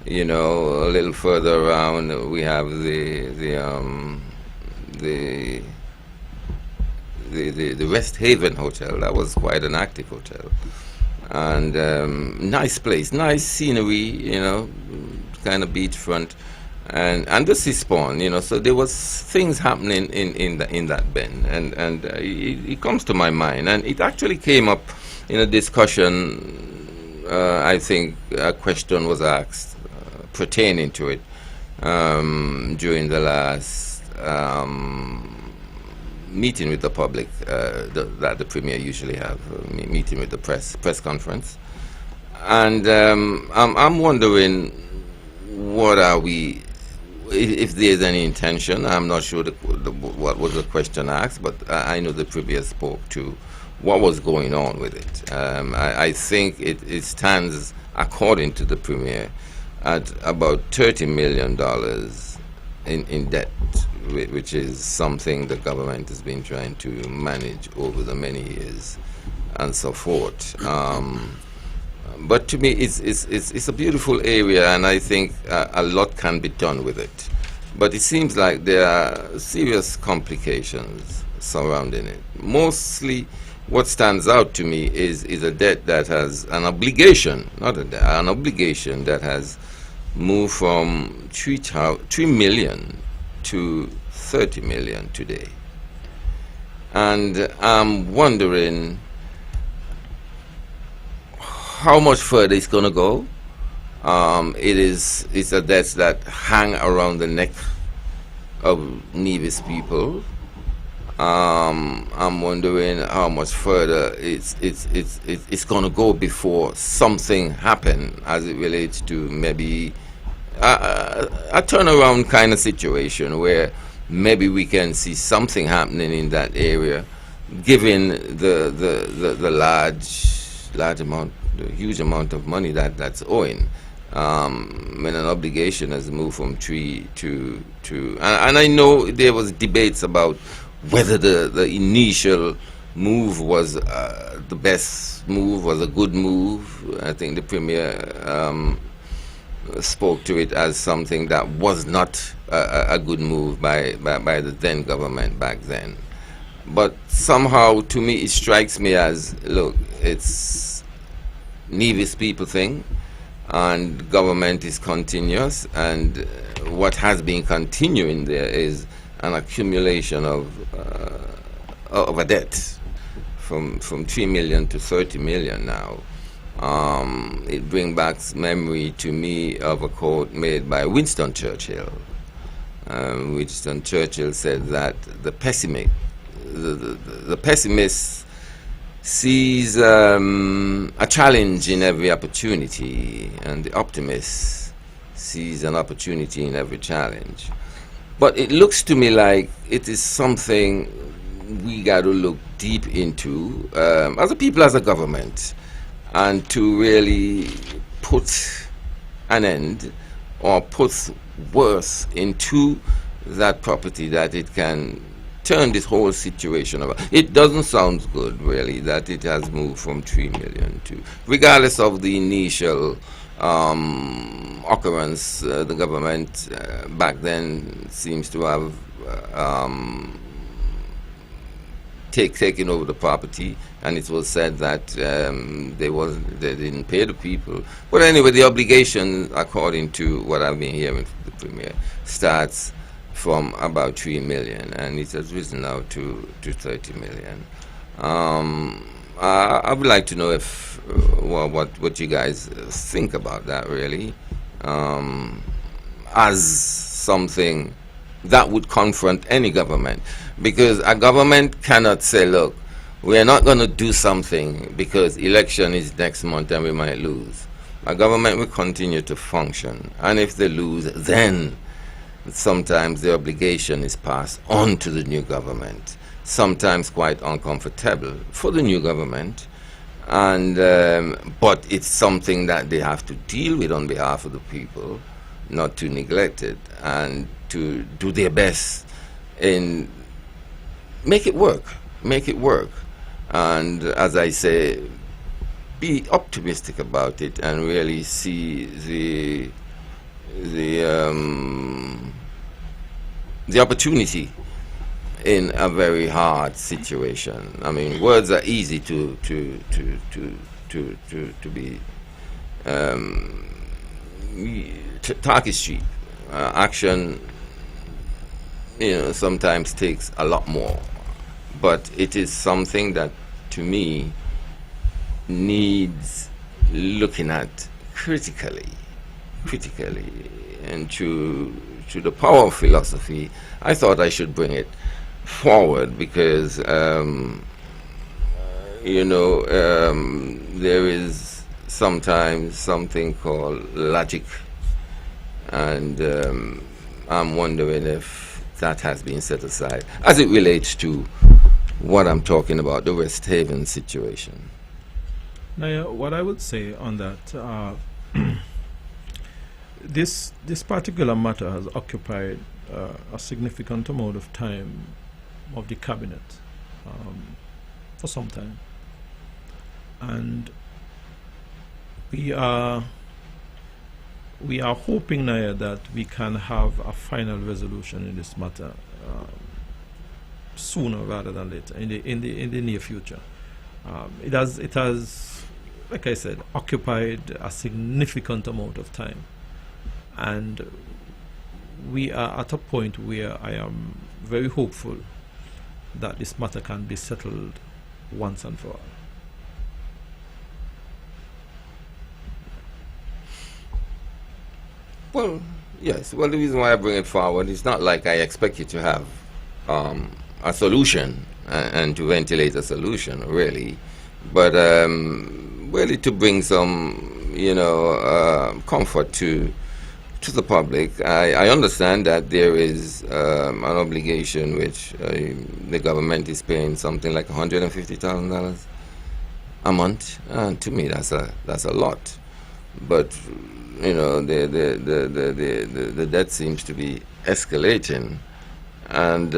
a little further around, we have the West Haven Hotel. That was quite an active hotel, and nice place, nice scenery, kind of beachfront, and the Sea Spawn, so there was things happening in that bend, and it comes to my mind, and it actually came up in a discussion. I think a question was asked pertaining to it during the last meeting with the public that the Premier usually have, meeting with the press conference, and I'm wondering, what are we? If there's any intention, I'm not sure what was the question asked, but I know the Premier spoke to what was going on with it. I think it stands, according to the Premier, at about $30 million in debt, which is something the government has been trying to manage over the many years and so forth. But to me, it's a beautiful area, and I think a lot can be done with it. But it seems like there are serious complications surrounding it. Mostly, what stands out to me is a debt that has an obligation, not a debt, an obligation that has moved from 3 million to 30 million today. And I'm wondering how much further it's going to go. It's a debt that hang around the neck of Nevis people. I'm wondering how much further it's going to go before something happen as it relates to maybe a turnaround kind of situation where maybe we can see something happening in that area, given the large amount, the huge amount of money that's owing. When an obligation has moved from 3 to and I know there was debates about whether the initial move was the best move, was a good move. I think the Premier spoke to it as something that was not a good move by the then government back then. But somehow, to me, it strikes me as, look, it's Nevis people thing, and government is continuous, and what has been continuing there is an accumulation of a debt from 3 million to 30 million now. It brings back memory to me of a quote made by Winston Churchill. Winston Churchill said that the pessimist sees a challenge in every opportunity, and the optimist sees an opportunity in every challenge. But it looks to me like it is something we got to look deep into as a people, as a government, and to really put an end or put worth into that property, that it can turn this whole situation about. It doesn't sound good, really, that it has moved from 3 million to, regardless of the initial occurrence, the government back then seems to have taken over the property, and it was said that they didn't pay the people. But anyway, the obligation, according to what I've been hearing from the Premier, starts from about 3 million, and it has risen now to 30 million. I would like to know if what you guys think about that, really, as something that would confront any government, because a government cannot say, look, we are not going to do something because election is next month and we might lose. A government will continue to function, and if they lose, then sometimes the obligation is passed on to the new government, sometimes quite uncomfortable for the new government, and but it's something that they have to deal with on behalf of the people, not to neglect it, and to do their best in make it work, and as I say, be optimistic about it and really see the opportunity in a very hard situation. I mean, words are easy to be talk is cheap. Action, sometimes takes a lot more. But it is something that, to me, needs looking at critically, and to the power of philosophy. I thought I should bring it forward because, there is sometimes something called logic, and I'm wondering if that has been set aside as it relates to what I'm talking about, the West Haven situation. Now, what I would say on that, this particular matter has occupied a significant amount of time of the cabinet for some time, and we are hoping now that we can have a final resolution in this matter sooner rather than later, in the near future. It has, like I said, occupied a significant amount of time, and we are at a point where I am very hopeful that this matter can be settled once and for all. Well, yes. Well, the reason why I bring it forward is not like I expect you to have a solution and to ventilate a solution, really, but really to bring some, comfort to to the public. I understand that there is an obligation which the government is paying something like $150,000 a month. And to me, that's a lot. But you know, the debt seems to be escalating, and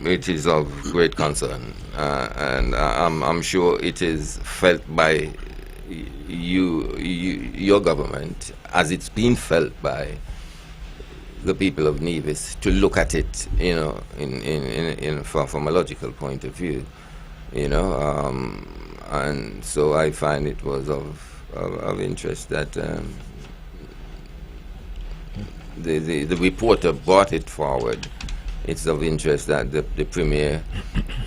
it is of great concern. And I'm sure it is felt by your government, as it's been felt by the people of Nevis, to look at it, you know, from a logical point of view, you know, and so I find it was of interest that the reporter brought it forward. It's of interest that the Premier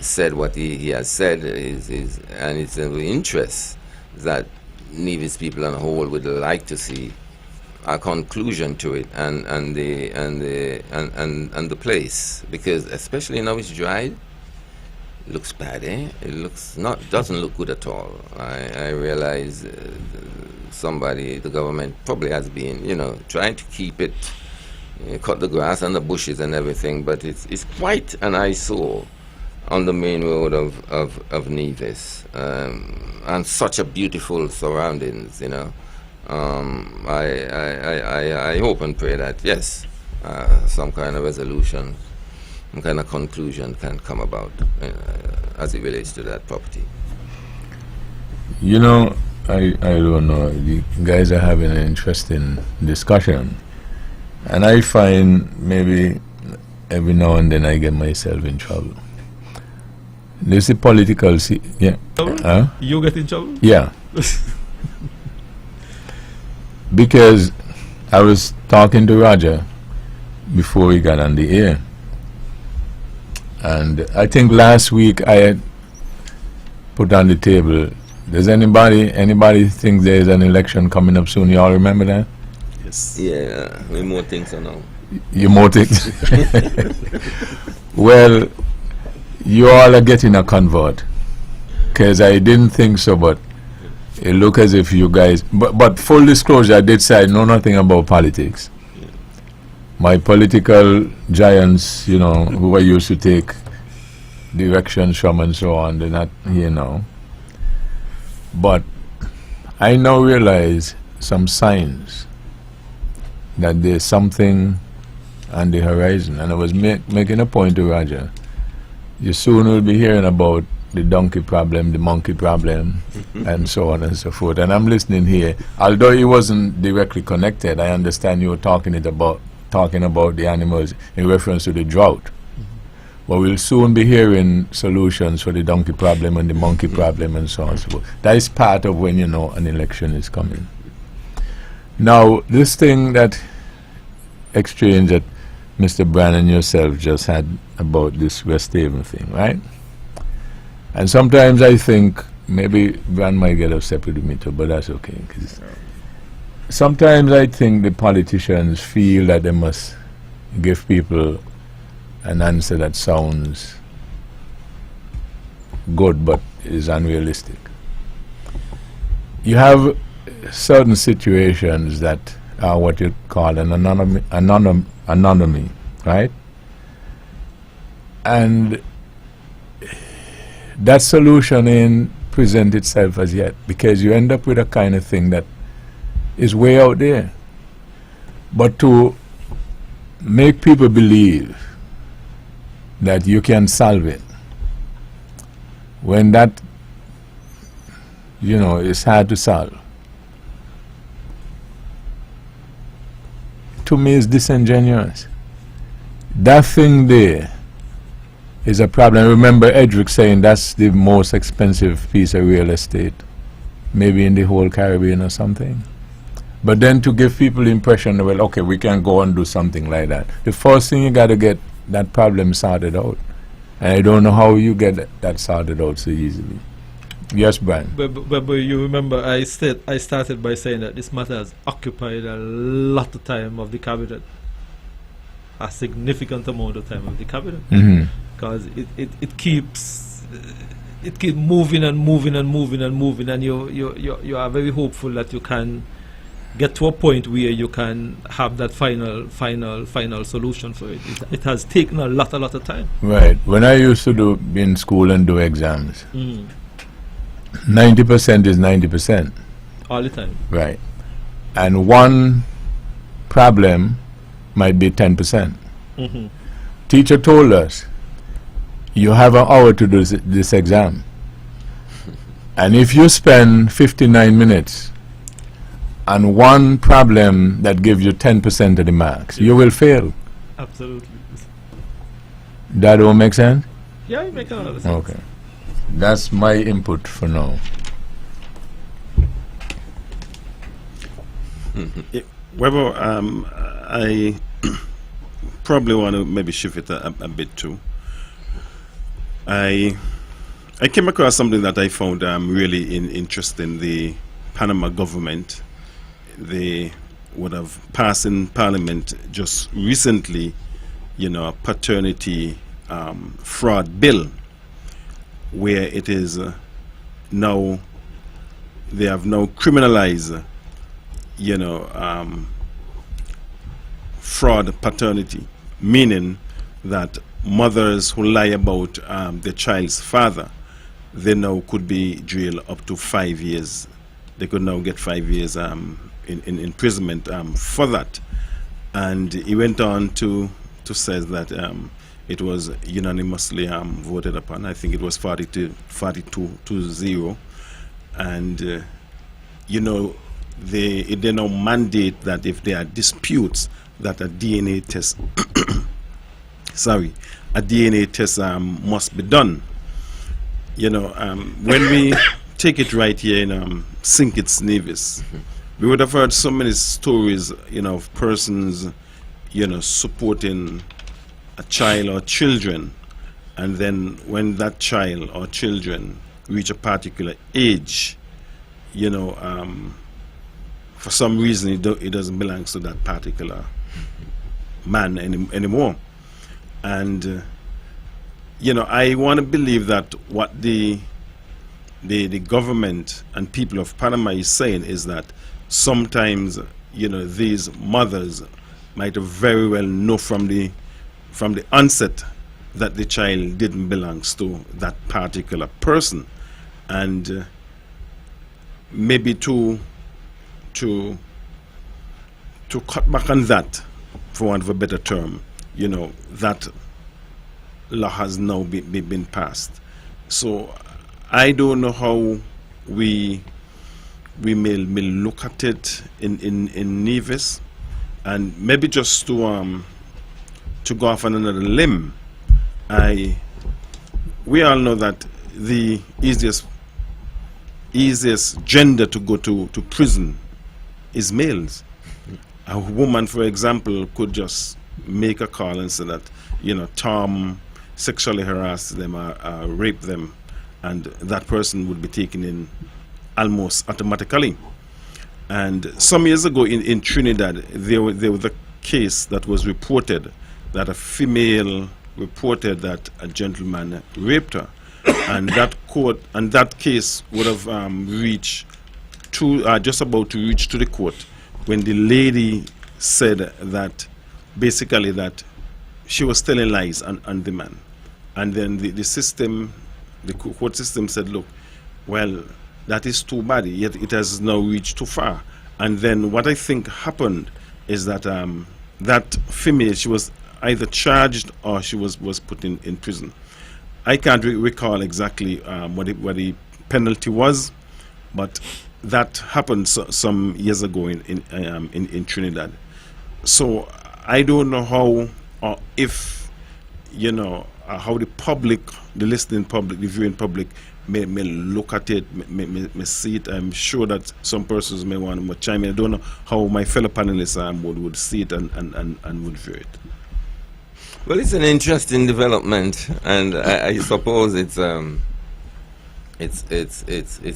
said what he has said, and it's of interest that Nevis people on the whole would like to see a conclusion to it, and the place, because especially now it's dry. It looks bad, eh? Doesn't look good at all. I realize the government probably has been, you know, trying to keep it, cut the grass and the bushes and everything, but it's quite an eyesore on the main road of Nevis, and such a beautiful surroundings, you know. I hope and pray that, yes, some kind of resolution, some kind of conclusion can come about as it relates to that property. You know, I don't know. You guys are having an interesting discussion, and I find maybe every now and then I get myself in trouble. This is political. Yeah. Huh? You get in trouble? Yeah. Because I was talking to Roger before we got on the air, and I think last week I had put on the table, does anybody think there is an election coming up soon? You all remember that? Yes. Yeah, we more things are now. You more things? Well, you all are getting a convert, because I didn't think so, but it look as if you guys, but full disclosure, I did say I know nothing about politics. My political giants, you know, who I used to take directions from and so on, they're not here now. But I now realize some signs that there's something on the horizon, and I was making a point to Roger. You soon will be hearing about the donkey problem, the monkey problem, and so on and so forth. And I'm listening here. Although it wasn't directly connected, I understand you were talking about the animals in reference to the drought. But we'll soon be hearing solutions for the donkey problem and the monkey problem and so on and so forth. That is part of when you know an election is coming. Now, this thing that exchange that Mr. Brand and yourself just had about this West Haven thing, right? And sometimes I think maybe Brand might get upset with me too, but that's okay. 'Cause sometimes I think the politicians feel that they must give people an answer that sounds good but is unrealistic. You have certain situations that are what you call an anonymity, right? And that solution ain't present itself as yet, because you end up with a kind of thing that is way out there. But to make people believe that you can solve it, when that, you know, is hard to solve, to me is disingenuous. That thing there is a problem. Remember Edric saying that's the most expensive piece of real estate, maybe in the whole Caribbean or something. But then to give people the impression, well, okay, we can go and do something like that. The first thing you got to get that problem sorted out. And I don't know how you get that sorted out so easily. Yes, Brian. But you remember I started by saying that this matter has occupied a lot of time of the cabinet, a significant amount of time of the cabinet, because it keeps moving and moving and moving and moving, and you are very hopeful that you can get to a point where you can have that final solution for it. It has taken a lot of time. Right. When I used to be in school and do exams, 90% is 90%. All the time. Right. And one problem might be 10%. Teacher told us, you have an hour to do this exam. And if you spend 59 minutes on one problem that gives you 10% of the marks, you will fail. Absolutely. That don't make sense? Yeah, it makes a lot of sense. Okay. That's my input for now. Webbo, I probably want to maybe shift it a bit too. I came across something that I found really interesting. The Panama government, they would have passed in Parliament just recently, a paternity fraud bill, where it is now, they have now criminalized, fraud paternity, meaning that mothers who lie about the child's father, they now could be jailed up to 5 years. They could now get 5 years in imprisonment for that. And he went on to say that it was unanimously voted upon. I think it was 42 to 0. And they now mandate that if there are disputes, that a DNA test a DNA test must be done. When we take it right here in St. Kitts Nevis, we would have heard so many stories, of persons, supporting a child or children, and then when that child or children reach a particular age, for some reason it doesn't belong to that particular man anymore. And I want to believe that what the government and people of Panama is saying is that sometimes these mothers might have very well know from the onset that the child didn't belong to that particular person, and maybe to cut back on that, for want of a better term, that law has now been passed. So I don't know how we may look at it in Nevis, and maybe just to go off on another limb. We all know that the easiest gender to go to prison is males. A woman, for example, could just make a call and say that Tom sexually harassed them or raped them, and that person would be taken in almost automatically. And some years ago in Trinidad, there was a case that was reported that a female reported that a gentleman raped her, and that case would have reached just about to reach to the court, when the lady said that basically that she was telling lies on the man. And then the court system said, look, well, that is too bad, yet it has now reached too far. And then what I think happened is that that female, she was either charged or she was put in prison. I can't recall exactly what the penalty was, but that happened some years ago in Trinidad. So I don't know how, or if, how the public, the listening public, the viewing public may look at it, may see it. I'm sure that some persons may want to chime in. I don't know how my fellow panelists would see it and would view it. Well, it's an interesting development, and I suppose it's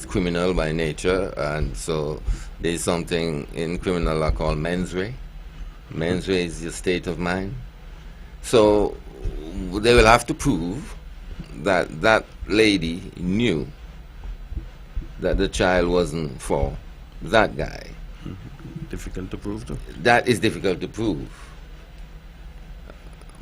criminal by nature, and so there's something in criminal law called mens rea. Mens rea is your state of mind. So they will have to prove that that lady knew that the child wasn't for that guy. difficult to prove, though? That is difficult to prove,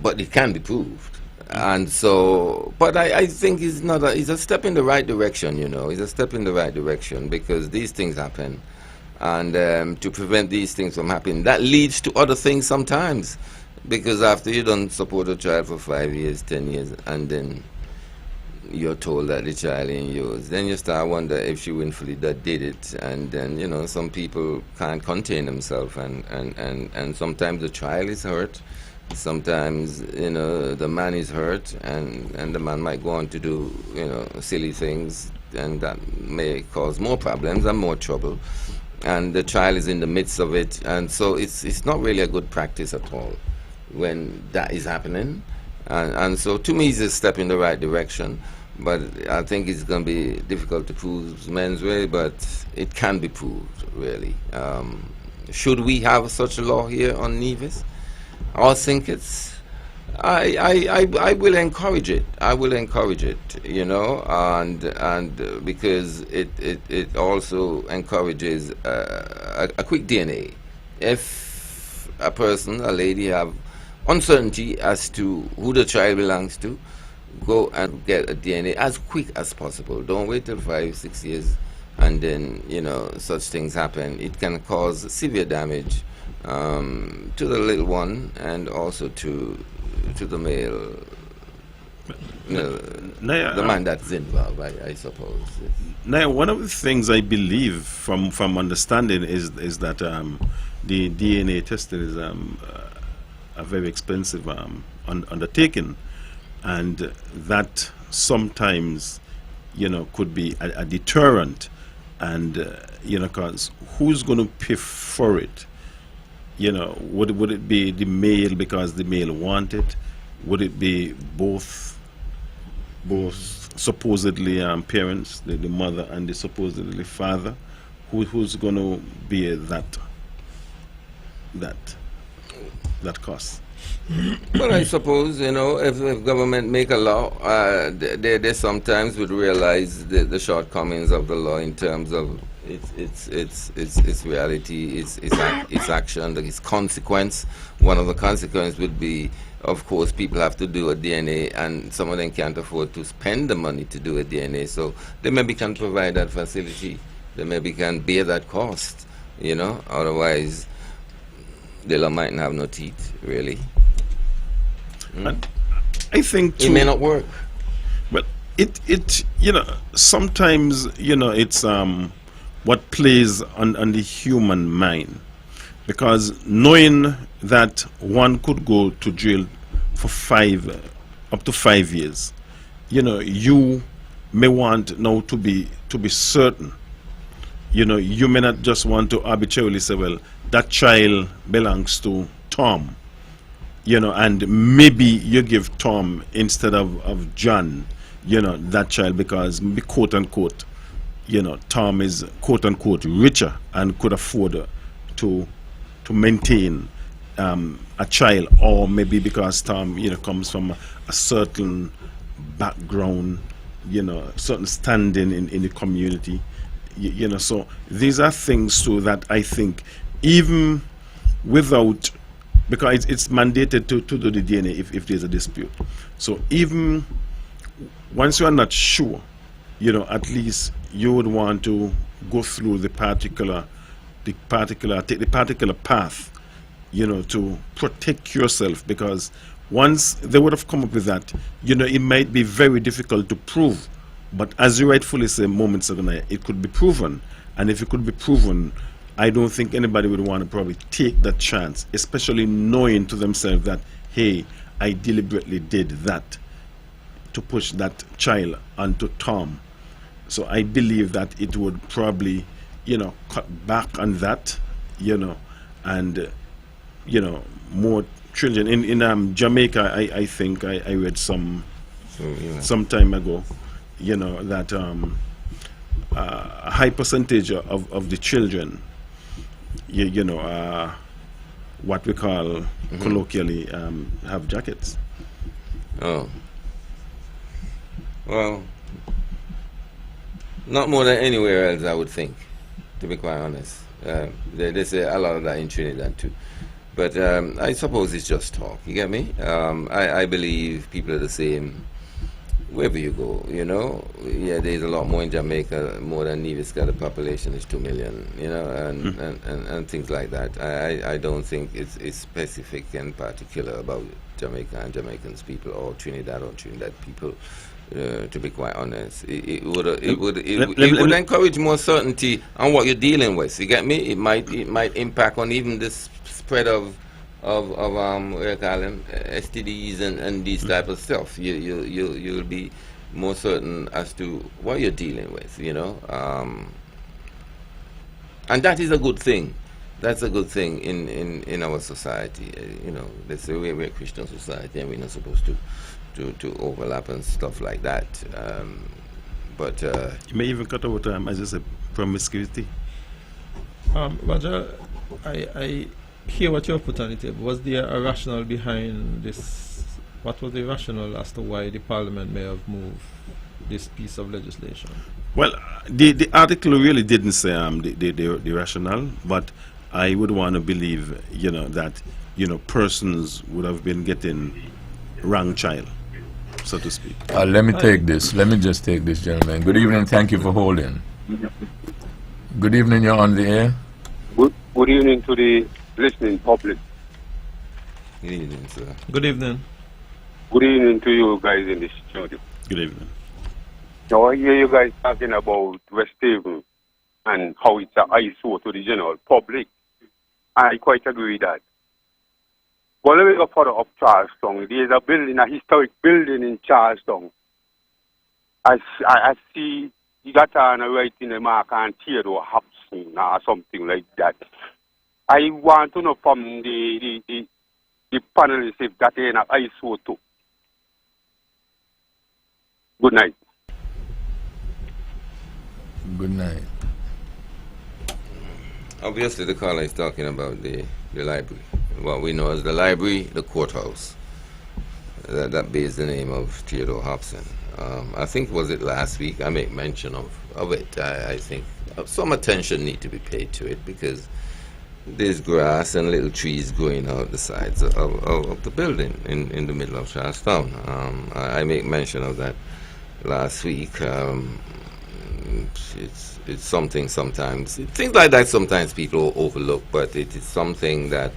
but it can be proved. And so, but I think it's a step in the right direction, you know. It's a step in the right direction because these things happen. And to prevent these things from happening, that leads to other things sometimes. Because after you don't support a child for 5 years, 10 years, and then you're told that the child ain't yours, then you start wonder if she willfully that did it. And then, you know, some people can't contain themselves, and sometimes the child is hurt. Sometimes, you know, the man is hurt, and the man might go on to do, you know, silly things, and that may cause more problems and more trouble. And the child is in the midst of it, and so it's not really a good practice at all when that is happening. And so to me, it's a step in the right direction, but I think it's going to be difficult to prove men's way, but it can be proved, really. Should we have such a law here on Nevis? I think I will encourage it. I will encourage it, you know, and because it also encourages a quick DNA. If a person, a lady, have uncertainty as to who the child belongs to, go and get a DNA as quick as possible. Don't wait till 5, 6 years, and then, you know, such things happen. It can cause severe damage to the little one and also to the male, you know, the man that's involved, I suppose. Now, one of the things I believe from understanding is that the DNA testing is a very expensive undertaking, and that sometimes, you know, could be a deterrent, and you know, because who's going to pay for it? You know, would it be the male because the male want it? Would it be both supposedly parents, the mother and the supposedly father? Who's going to bear that cost? Well, I suppose, you know, if government make a law, they sometimes would realize the shortcomings of the law in terms of its reality, its action, its consequence. One of the consequences would be, of course, people have to do a DNA, and some of them can't afford to spend the money to do a DNA, so they maybe can provide that facility. They maybe can bear that cost, you know. Otherwise, the law might not have no teeth, really. And I think it may not work. Well, it you know, sometimes, you know, it's what plays on the human mind, because knowing that one could go to jail for up to 5 years, you know, you may want now to be certain. You know, you may not just want to arbitrarily say, well, that child belongs to Tom, you know, and maybe you give Tom instead of John, you know, that child, because maybe, quote unquote, you know, Tom is quote unquote richer and could afford to maintain a child, or maybe because Tom, you know, comes from a certain background, you know, certain standing in the community, you know. So these are things too that I think, even without, because it's mandated to do the DNA if there's a dispute. So even once you are not sure, you know, at least you would want to go through the particular path, you know, to protect yourself, because once they would have come up with that, you know, it might be very difficult to prove, but as you rightfully say moments ago, it could be proven. And if it could be proven, I don't think anybody would want to probably take that chance, especially knowing to themselves that, hey, I deliberately did that to push that child onto Tom. So I believe that it would probably, you know, cut back on that, you know, and, you know, more children. In Jamaica, I think I read some time ago, you know, that a high percentage of the children, you know, what we call colloquially have jackets. Oh. Well, not more than anywhere else, I would think, to be quite honest. They say a lot of that in Trinidad too. But I suppose it's just talk. You get me? I believe people are the same wherever you go, you know. Yeah, there's a lot more in Jamaica, more than Nevis got. The population is 2 million, you know, and things like that. I don't think it's specific and particular about Jamaica and Jamaicans people, or Trinidad people. To be quite honest, it would encourage more certainty on what you're dealing with. You get me? It might impact on even this spread of what you call them, STDs and these type of stuff. You'll be more certain as to what you're dealing with, you know. And that is a good thing. That's a good thing in our society. You know, they say we're a Christian society and we're not supposed to overlap and stuff like that. But you may even cut out, as I said, promiscuity. Roger, I hear what you have put on the table. Was there a rationale behind this? What was the rationale as to why the Parliament may have moved this piece of legislation? Well, the article really didn't say the rationale, but I would want to believe, you know, that, you know, persons would have been getting wrong child, so to speak. Let me take this. Let me just take this, gentlemen. Good evening. Thank you for holding. Good evening. You're on the air. Good evening to the listening public. good evening, sir. Good evening. Good evening to you guys in the studio. Good evening. Now I hear you guys talking about West Haven and how it's an eyesore to the general public. I quite agree with that. But let me go further up Charlestown. There's a building, a historic building in Charlestown. I see you got on a writing the mark and Theodore Hobson or something like that. I want to know from the panelists if that ain't an eyesore too. Good night. Good night. Obviously, the caller is talking about the library. What we know as the library, the courthouse. That bears the name of Theodore Hobson. I think, was it last week, I make mention of it. I think some attention need to be paid to it because there's grass and little trees growing out the sides of the building in the middle of Charlestown. I make mention of that last week. It's something sometimes, things like that sometimes people overlook, but it is something that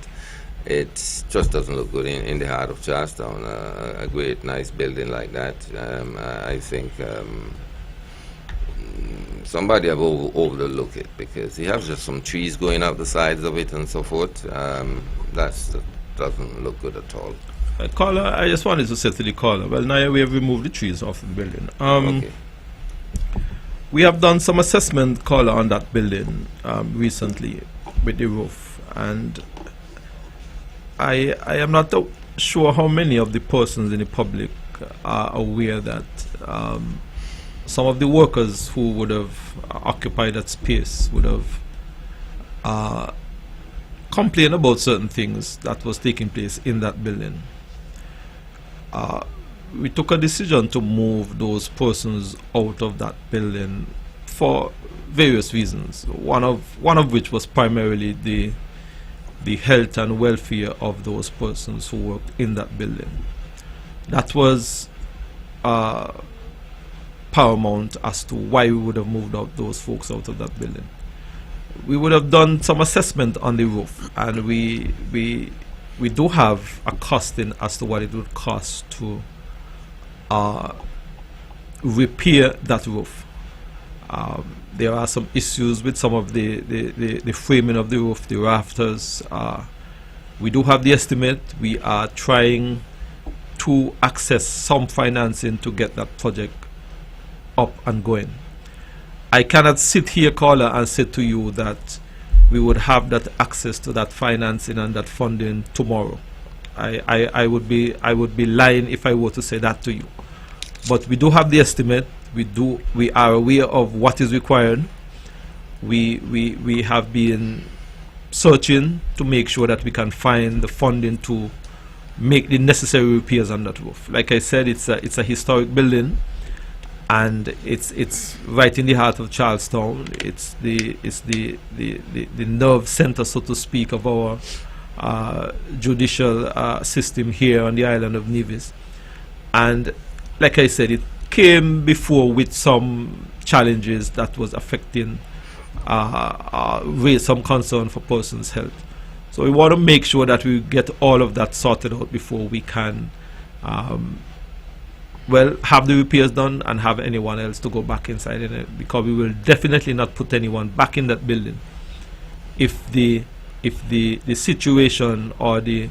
it just doesn't look good in the heart of Charlestown. A great, nice building like that. I think somebody have overlooked it because you have just some trees going out the sides of it and so forth. That doesn't look good at all. Caller, I just wanted to say to the caller, well, now we have removed the trees off the building. Okay. We have done some assessment, caller, on that building recently with the roof, and I am not sure how many of the persons in the public are aware that some of the workers who would have occupied that space would have complained about certain things that was taking place in that building. We took a decision to move those persons out of that building for various reasons. One of which was primarily the health and welfare of those persons who worked in that building. That was paramount as to why we would have moved out those folks out of that building. We would have done some assessment on the roof, and we do have a costing as to what it would cost to repair that roof. There are some issues with some of the framing of the roof, the rafters. We do have the estimate. We are trying to access some financing to get that project up and going. I cannot sit here, caller, and say to you that we would have that access to that financing and that funding tomorrow. I would be lying if I were to say that to you. But we do have the estimate. We are aware of what is required. We have been searching to make sure that we can find the funding to make the necessary repairs on that roof. Like I said, it's a historic building, and it's right in the heart of Charlestown. It's the nerve center, so to speak, of our judicial system here on the island of Nevis. And like I said, it came before with some challenges that was affecting, raised some concern for persons' health. So we want to make sure that we get all of that sorted out before we can, well, have the repairs done and have anyone else to go back inside in it, because we will definitely not put anyone back in that building if the situation or the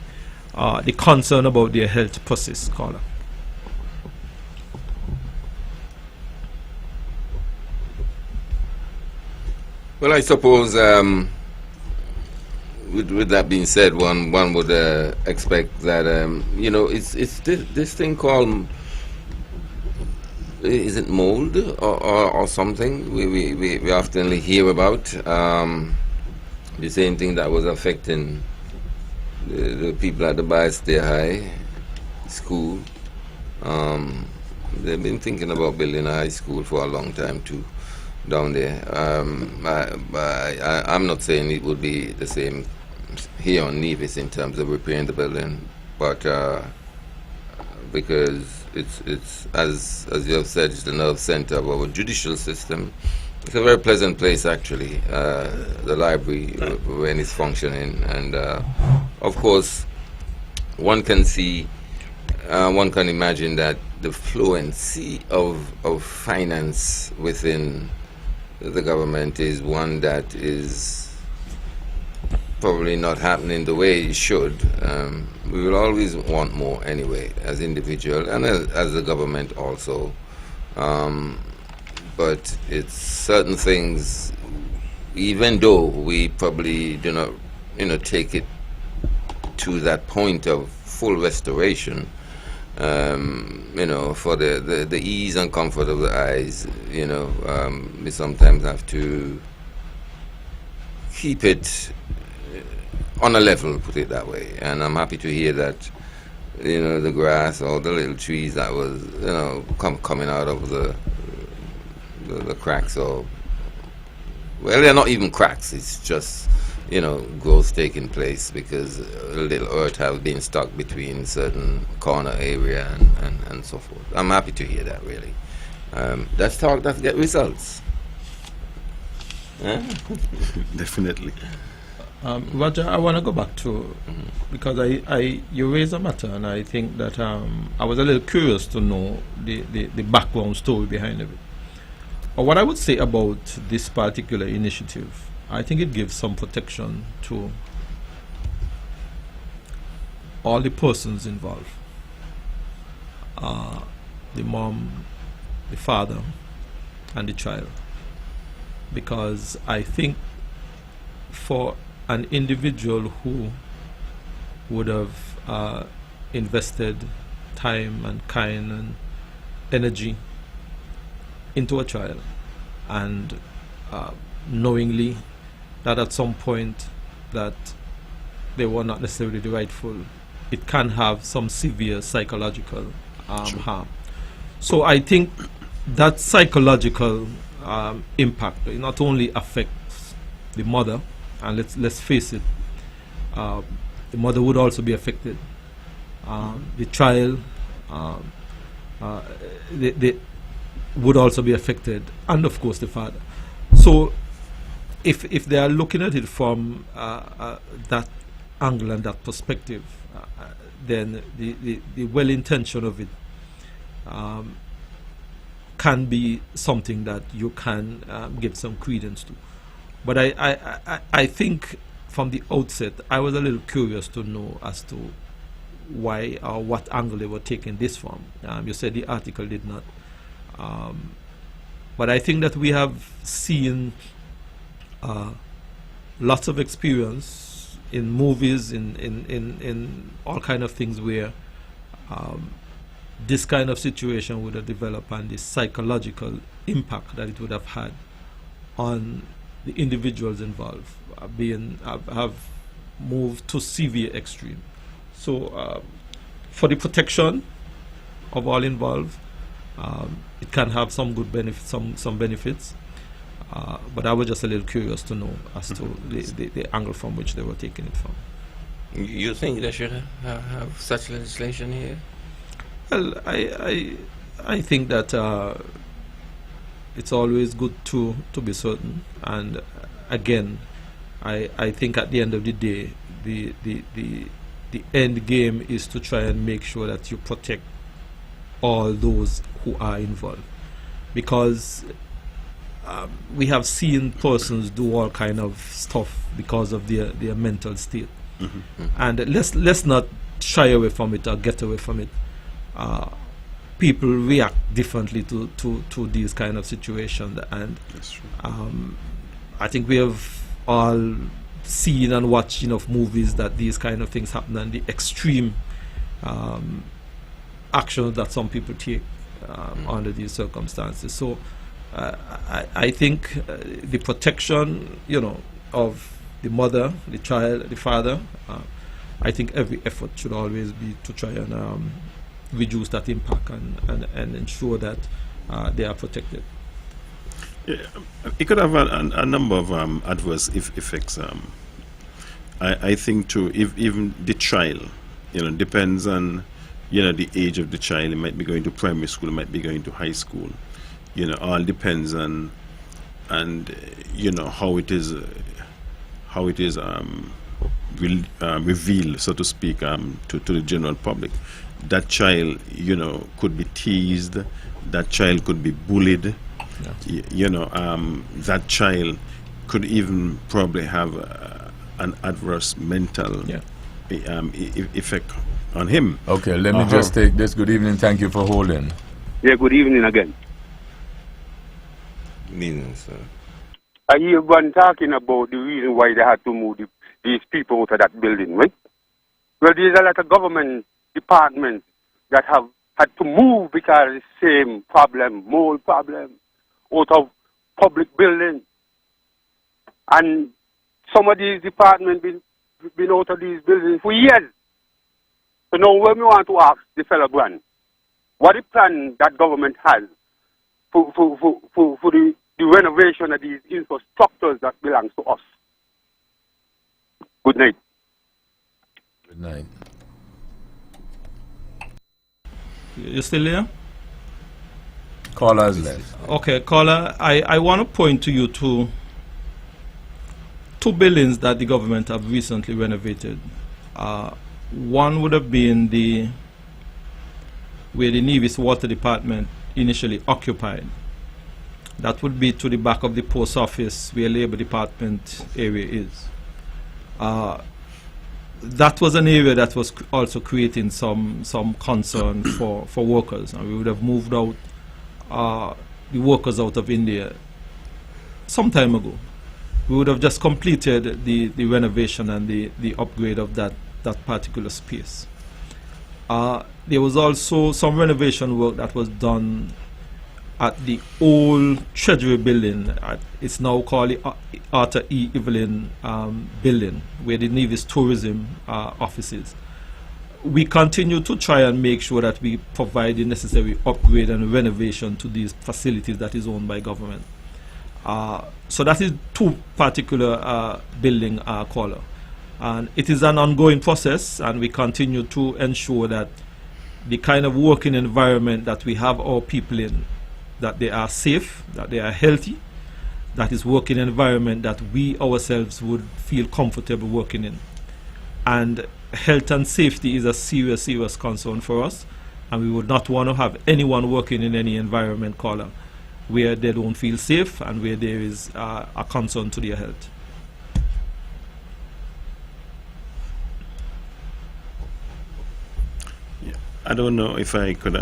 concern about their health persists, caller. Well, I suppose with that being said, one would expect that it's this thing called, is it mold or something we often hear about, the same thing that was affecting the people at the Bay High School. They've been thinking about building a high school for a long time too down there. I'm not saying it would be the same here on Nevis in terms of repairing the building, but because it's as you have said, it's the nerve center of our judicial system. It's a very pleasant place, actually, the library, when it's functioning. And, of course, one can see, one can imagine that the fluency of finance within the government is one that is probably not happening the way it should. We will always want more anyway, as individual and as the government also. But it's certain things, even though we probably do not, take it to that point of full restoration, for the ease and comfort of the eyes, we sometimes have to keep it on a level, put it that way. And I'm happy to hear that, the grass or the little trees that was, coming out of the cracks, or well, they're not even cracks, it's just growth taking place because a little earth has been stuck between certain corner area and so forth. I'm happy to hear that, really. Let's talk, let's get results. Definitely. Roger, I want to go back to, because you raised a matter, and I think that I was a little curious to know the background story behind it. What I would say about this particular initiative, I think it gives some protection to all the persons involved. The mom, the father, and the child. Because I think for an individual who would have invested time and kind and energy into a child, and knowingly that at some point that they were not necessarily the rightful, it can have some severe psychological harm. So I think that psychological impact not only affects the mother, and let's face it, the mother would also be affected, the child they would also be affected, and of course the father. So if they are looking at it from that angle and that perspective, then the well intention of it can be something that you can give some credence to. But I think from the outset I was a little curious to know as to why or what angle they were taking this from. You said the article did not. But I think that we have seen lots of experience in movies, in all kind of things where this kind of situation would have developed, and the psychological impact that it would have had on the individuals involved have moved to severe extreme. So for the protection of all involved, It can have some good benefits, some benefits. But I was just a little curious to know as to the angle from which they were taking it from. You think they should have such legislation here? Well, I think that it's always good to be certain, and again, I think at the end of the day, the end game is to try and make sure that you protect all those who are involved, because we have seen persons do all kind of stuff because of their mental state, and let's not shy away from it or get away from it. People react differently to these kind of situations, and I think we have all seen and watched enough movies that these kind of things happen, and the extreme actions that some people take under these circumstances. So I think the protection, of the mother, the child, the father, I think every effort should always be to try and reduce that impact and ensure that they are protected. Yeah, it could have a number of adverse effects. I think too, if even the child, depends on, the age of the child. It might be going to primary school, it might be going to high school. All depends on, and how it is revealed, so to speak, to the general public. That child, could be teased. That child could be bullied. That child could even probably have an adverse mental effect on him. Okay, let me just take this. Good evening. Thank you for holding. Yeah, good evening again. Meaning, sir. I hear one talking about the reason why they had to move these people out of that building, right? Well, there's a lot of government departments that have had to move because of the same problem, mold problem, out of public buildings. And some of these departments been out of these buildings for years. So now when we want to ask the fellow Brand, what the plan that government has for the renovation of these infrastructures that belongs to us. Good night. Good night. You still there? Callers left. Okay, caller, I want to point to you to two buildings that the government have recently renovated. One would have been where the Nevis Water Department initially occupied. That would be to the back of the post office where Labor Department area is. That was an area that was also creating some concern for workers, and we would have moved out the workers out of India some time ago. We would have just completed the renovation and the upgrade of that particular space. There was also some renovation work that was done at the old Treasury building. It's now called the Arthur E. Evelyn building, where the Nevis Tourism offices. We continue to try and make sure that we provide the necessary upgrade and renovation to these facilities that is owned by government. So that is two particular building caller. And it is an ongoing process, and we continue to ensure that the kind of working environment that we have our people in, that they are safe, that they are healthy, that is working environment that we ourselves would feel comfortable working in. And health and safety is a serious concern for us, and we would not want to have anyone working in any environment caller where they don't feel safe and where there is a concern to their health. I don't know if I could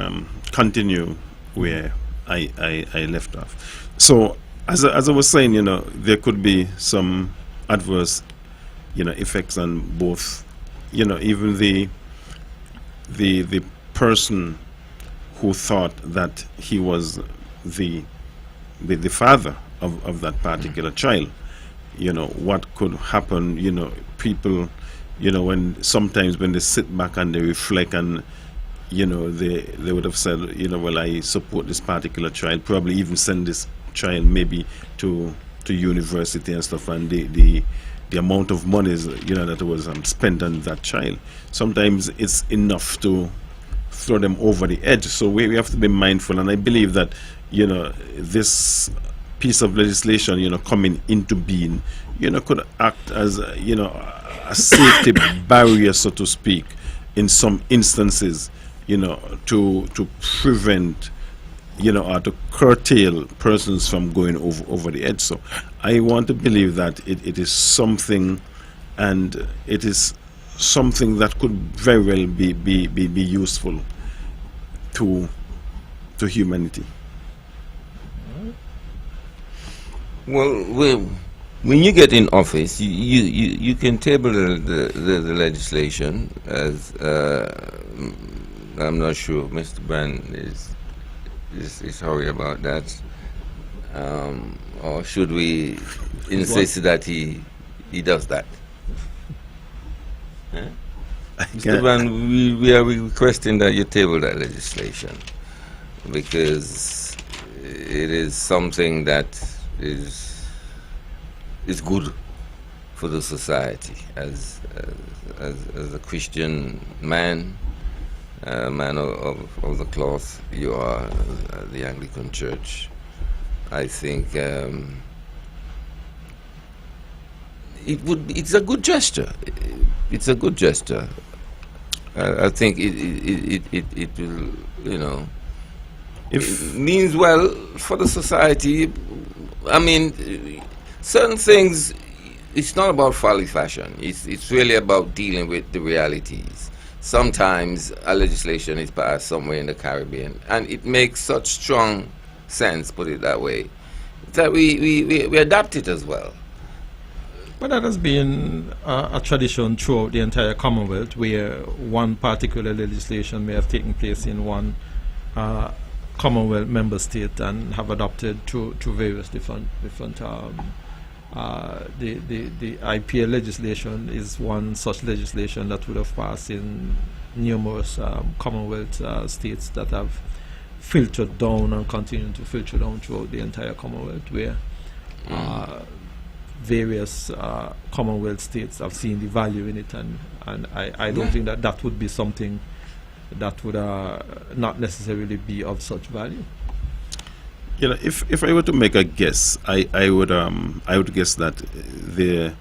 continue where I left off. So, as I was saying, there could be some adverse, effects on both, even the person who thought that he was the father of that particular child. What could happen, people, when sometimes when they sit back and they reflect and they would have said, well, I support this particular child, probably even send this child maybe to university and stuff, and the amount of monies that was spent on that child, sometimes it's enough to throw them over the edge. So we have to be mindful, and I believe that this piece of legislation coming into being could act as a safety barrier, so to speak, in some instances, to prevent or to curtail persons from going over the edge. So I want to believe that it is something, and it is something that could very well be useful to humanity. Well, when you get in office, you can table the legislation, as I'm not sure Mr. Brand is sorry about that, or should we insist that he does that? Mr. Brand, we are requesting that you table that legislation, because it is something that is good for the society. As a Christian man, a man of the cloth, you are the Anglican Church. I think it's a good gesture. It's a good gesture. I think it will, it means well for the society. I mean, certain things, it's not about folly fashion. It's really about dealing with the realities. Sometimes a legislation is passed somewhere in the Caribbean, and it makes such strong sense, put it that way, that we adapt it as well. But that has been a tradition throughout the entire Commonwealth, where one particular legislation may have taken place in one Commonwealth member state and have adopted to various different the IPL legislation is one such legislation that would have passed in numerous Commonwealth states that have filtered down and continue to filter down throughout the entire Commonwealth, where various Commonwealth states have seen the value in it, and I don't think that would be something that would not necessarily be of such value. If I were to make a guess, I would guess that there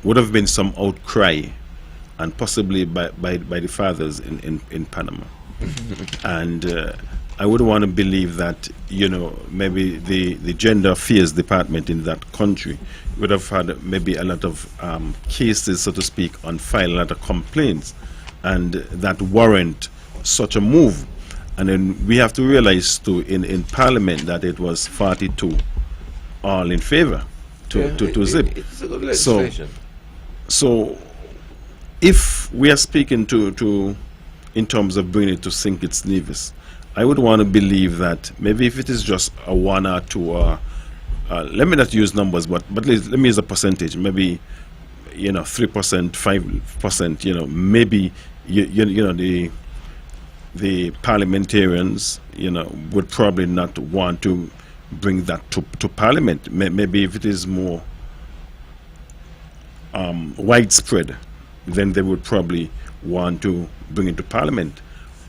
would have been some outcry, and possibly by the fathers in Panama, and I would want to believe that maybe the Gender Affairs Department in that country would have had maybe a lot of cases, so to speak, on file, a lot of complaints, and that warrant such a move. And then we have to realize too in Parliament that it was 42 all in favor to zip. It's a good legislation. So if we are speaking to in terms of bringing it to sink its nevis, I would want to believe that maybe if it is just a 1 or 2 let me not use numbers, but let me use a percentage, maybe 3%, 5%, maybe the parliamentarians would probably not want to bring that to Parliament. Maybe if it is more widespread, then they would probably want to bring it to Parliament.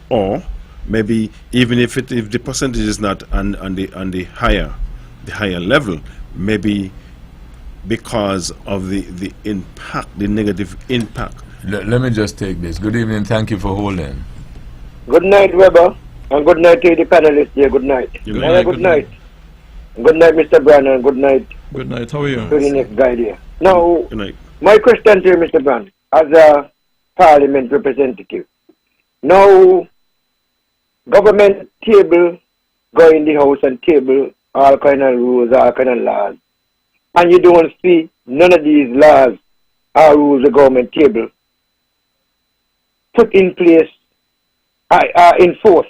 Or maybe even if the percentage is not on the higher level, maybe because of the impact, the negative impact. Let me just take this. Good evening. Thank you for holding. Good night, Webbo, and good night to the panelists here. Good night. Good night. Good night. Good night, Mr. Brand, and good night. Good night. How are you? To the next guy here. Now, Good night. my question to you, Mr. Brand, as a Parliament representative. Now, government table go in the House and table all kind of rules, all kind of laws, and you don't see none of these laws or rules the government table put in place, enforced.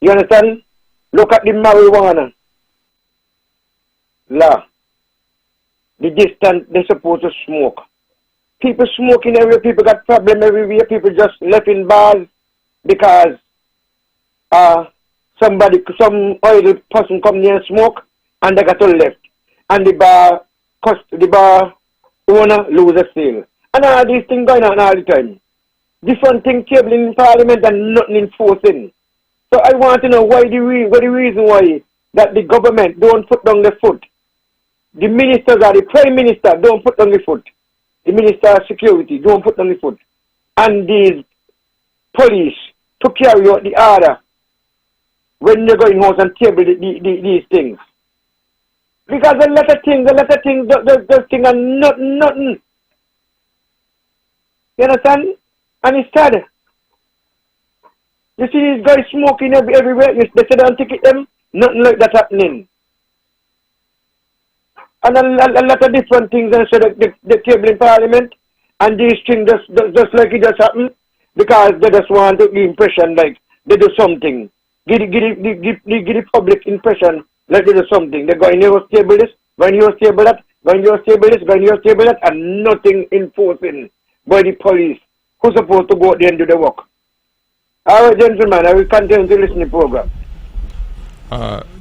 You understand? Look at the marijuana law. The distance they're supposed to smoke. People smoking everywhere, people got problem everywhere, people just left in bars, because some oil person come near and smoke and they got to left. And the bar owner lose a sale. And all these things going on all the time. Different things cabling in Parliament and nothing enforcing. So I want to know what the reason why that the government don't put down the foot. The ministers or the prime minister don't put down the foot. The minister of security don't put down the foot. And these police to carry out the order when they go in house and table these things. Because a lot of things, those things are nothing. You understand? And it's sad. You see these guys smoking everywhere. They say don't ticket them. Nothing like that happening. And a lot of different things. And so the table in Parliament. And these things just like it just happened. Because they just want to give impression like they do something. Give the public impression like they do something. They go in your table this, go in your table that, go in your table this, go in your table that, and nothing enforcing by the police who's supposed to go out there and do the work. All right, gentlemen, I will continue to listen to the program.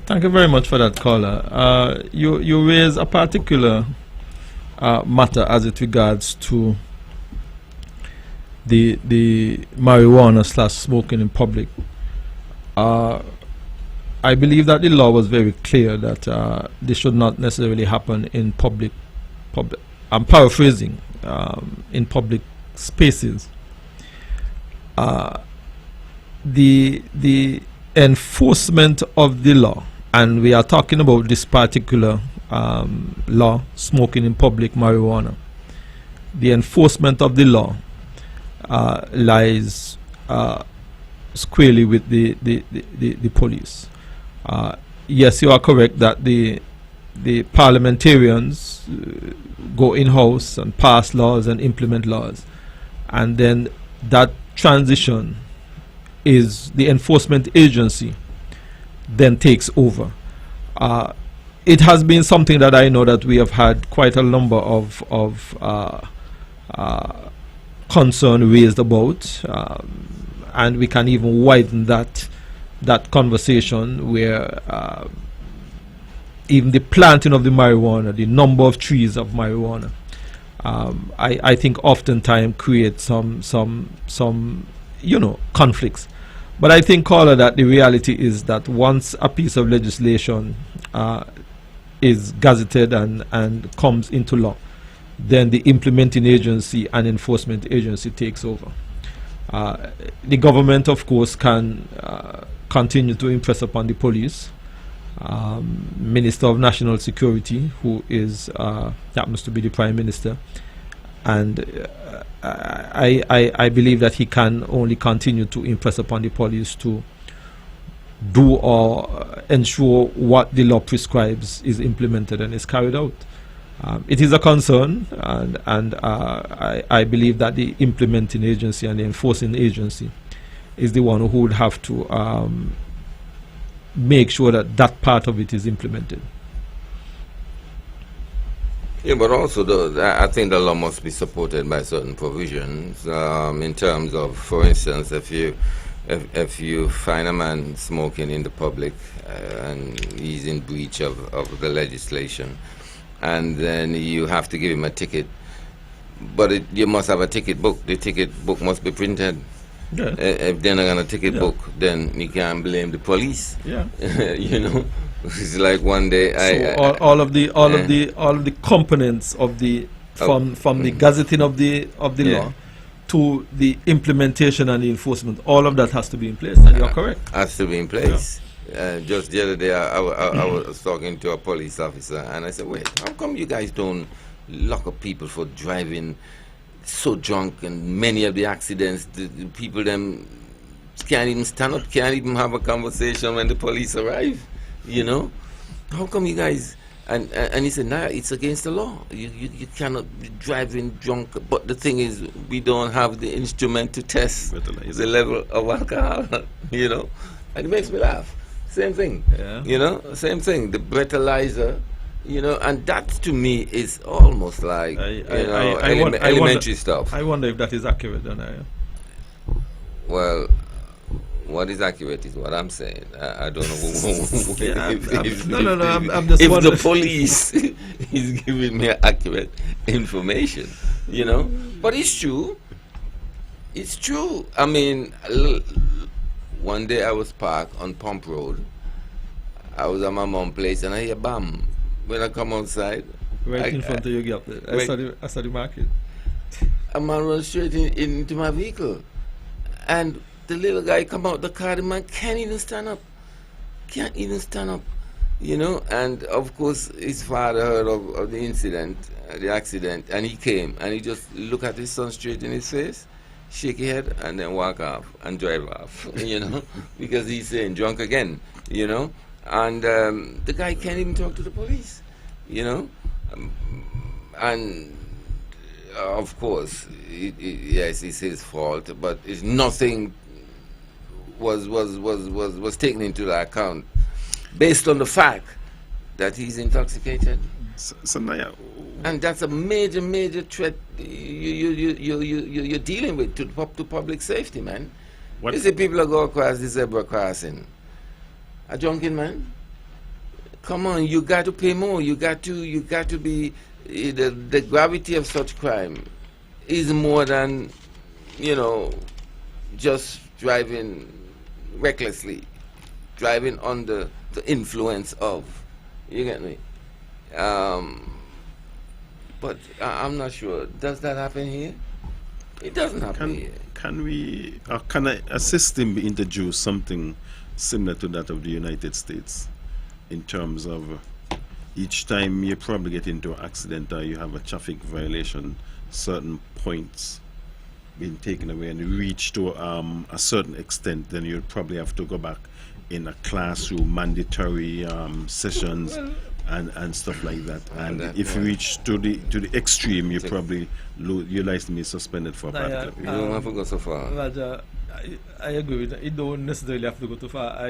Thank you very much for that, caller. You raise a particular matter as it regards to the marijuana / smoking in public. I believe that the law was very clear that this should not necessarily happen in public. I'm paraphrasing, in public spaces. The enforcement of the law, and we are talking about this particular law, smoking in public marijuana. The enforcement of the law lies squarely with the police. Yes, you are correct that the parliamentarians go in-house and pass laws and implement laws, and then that transition is the enforcement agency then takes over. It has been something that I know that we have had quite a number of concern raised about, and we can even widen that conversation where even the planting of the marijuana, the number of trees of marijuana, I think oftentimes creates some conflicts. But I think, caller, that the reality is that once a piece of legislation is gazetted and comes into law, then the implementing agency and enforcement agency takes over. The government, of course, can continue to impress upon the police. Minister of National Security, who is happens to be the Prime Minister, and I believe that he can only continue to impress upon the police to do or ensure what the law prescribes is implemented and is carried out. It is a concern, and I believe that the implementing agency and the enforcing agency is the one who would have to make sure that that part of it is implemented. Yeah, but also I think the law must be supported by certain provisions in terms of, for instance, if you find a man smoking in the public and he's in breach of the legislation, and then you have to give him a ticket, but you must have a ticket book. The ticket book must be printed. Yeah. If they're not gonna ticket book, then you can't blame the police. Yeah. It's like one day all of the components of the from the gazetting of the law to the implementation and the enforcement, all of that has to be in place, and you're correct. Has to be in place. Just the other day, I was talking to a police officer, and I said, "Wait, how come you guys don't lock up people for driving so drunk? And many of the accidents, the people them can't even stand up, can't even have a conversation when the police arrive. How come you guys?" And he said, "Nah, it's against the law. You cannot be driving drunk. But the thing is, we don't have the instrument to test the level of alcohol." And it makes me laugh. Same thing. Yeah. Same thing. The breathalyzer. And that to me is almost like elementary stuff. I wonder if that is accurate, don't I? Well, What is accurate is what I'm saying. I don't know I'm just if the wondering. police is giving me accurate information, you know. But it's true. It's true. I mean, one day I was parked on Pump Road. I was at my mom's place and I hear bam. When I come outside, Right in front of your gap there. I saw the market. a man runs straight into my vehicle. And the little guy come out the car, the man can't even stand up. Can't even stand up. You know, and of course his father heard of the incident, the accident, and he came and he just looked at his son straight in his face, shake his head, and then walk off and drive off, you know, because he's saying drunk again, you know. And the guy can't even talk to the police, you know. And of course, yes, it's his fault, but it's nothing was taken into the account based on the fact that he's intoxicated. So now, And that's a major threat you're dealing with to public safety, man. What? You see people that go across the zebra crossing. A drunken man? Come on, you got to pay more. You got to be, the gravity of such crime is more than, you know, just driving recklessly, driving under the influence of. You get me? But I'm not sure. Does that happen here? It doesn't happen here. Can a system introduce something similar to that of the United States in terms of each time you probably get into an accident or you have a traffic violation, certain points being taken away and you reach to a certain extent, then you'll probably have to go back in a classroom, mandatory sessions and stuff like that. And if you reach to the extreme, you probably your license may be suspended for a particular You period. don't have to go so far. Raja, I agree with that. It don't necessarily have to go too far.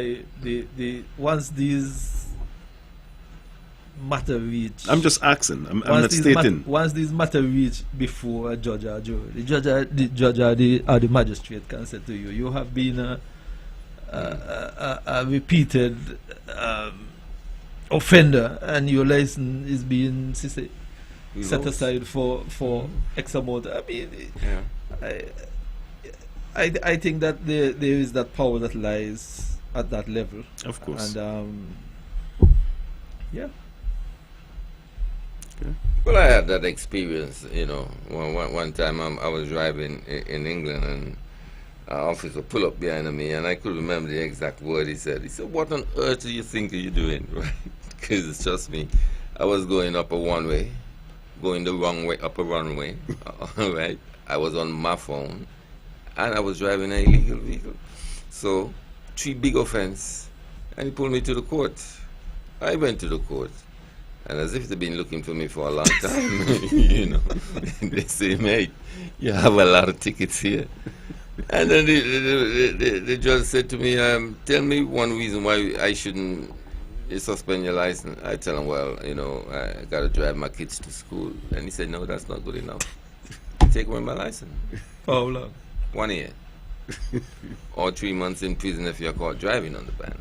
Once these matter reach. I'm just asking. I'm not stating. Once these matter reach before a judge or jury, the judge or the magistrate can say to you, you have been a repeated offender, and your license is being set aside for X amount. I mean, I think that there is that power that lies at that level. Of course. And yeah. Well, I had that experience, you know. One time I was driving in England and an officer pulled up behind me, and I couldn't remember the exact word he said. He said, "What on earth do you think are you doing?" Right? Because trust me, I was going up a one-way, going the wrong way up a runway. All right, I was on my phone, and I was driving an illegal vehicle. So, 3 big offense, and he pulled me to the court. I went to the court. And as if they've been looking for me for a long time, you know. They say, "Mate, you have a lot of tickets here." And then the judge said to me, "Tell me one reason why I shouldn't suspend your license." I tell him, "Well, you know, I got to drive my kids to school." And he said, "No, that's not good enough. Take away my license." For how long? 1 year. Or 3 months in prison if you're caught driving on the ban.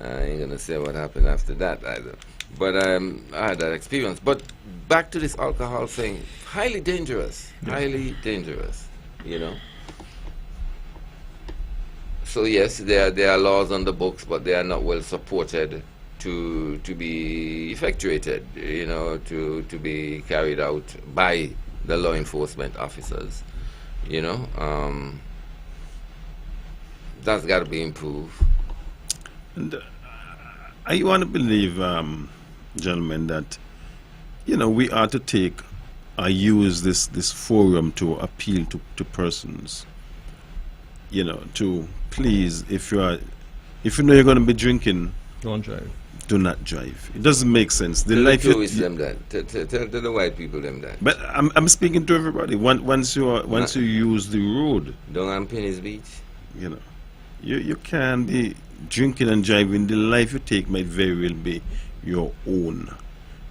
I ain't gonna say what happened after that either. But I had that experience. But back to this alcohol thing, highly dangerous, highly dangerous, you know. So yes, there are laws on the books, but they are not well supported to be effectuated, you know, to be carried out by the law enforcement officers, you know. That's got to be improved. And I want to believe, gentlemen, that, you know, we are to take or use this forum to appeal to persons, you know, to please, if you know you're going to be drinking, Don't drive. do not drive. It doesn't make sense. The Tell life the tourists them that. Tell the white people them that. But I'm speaking to everybody. Once you use the road, Don't on Penny's Beach. you know, you can be drinking and driving. The life you take might very well be your own.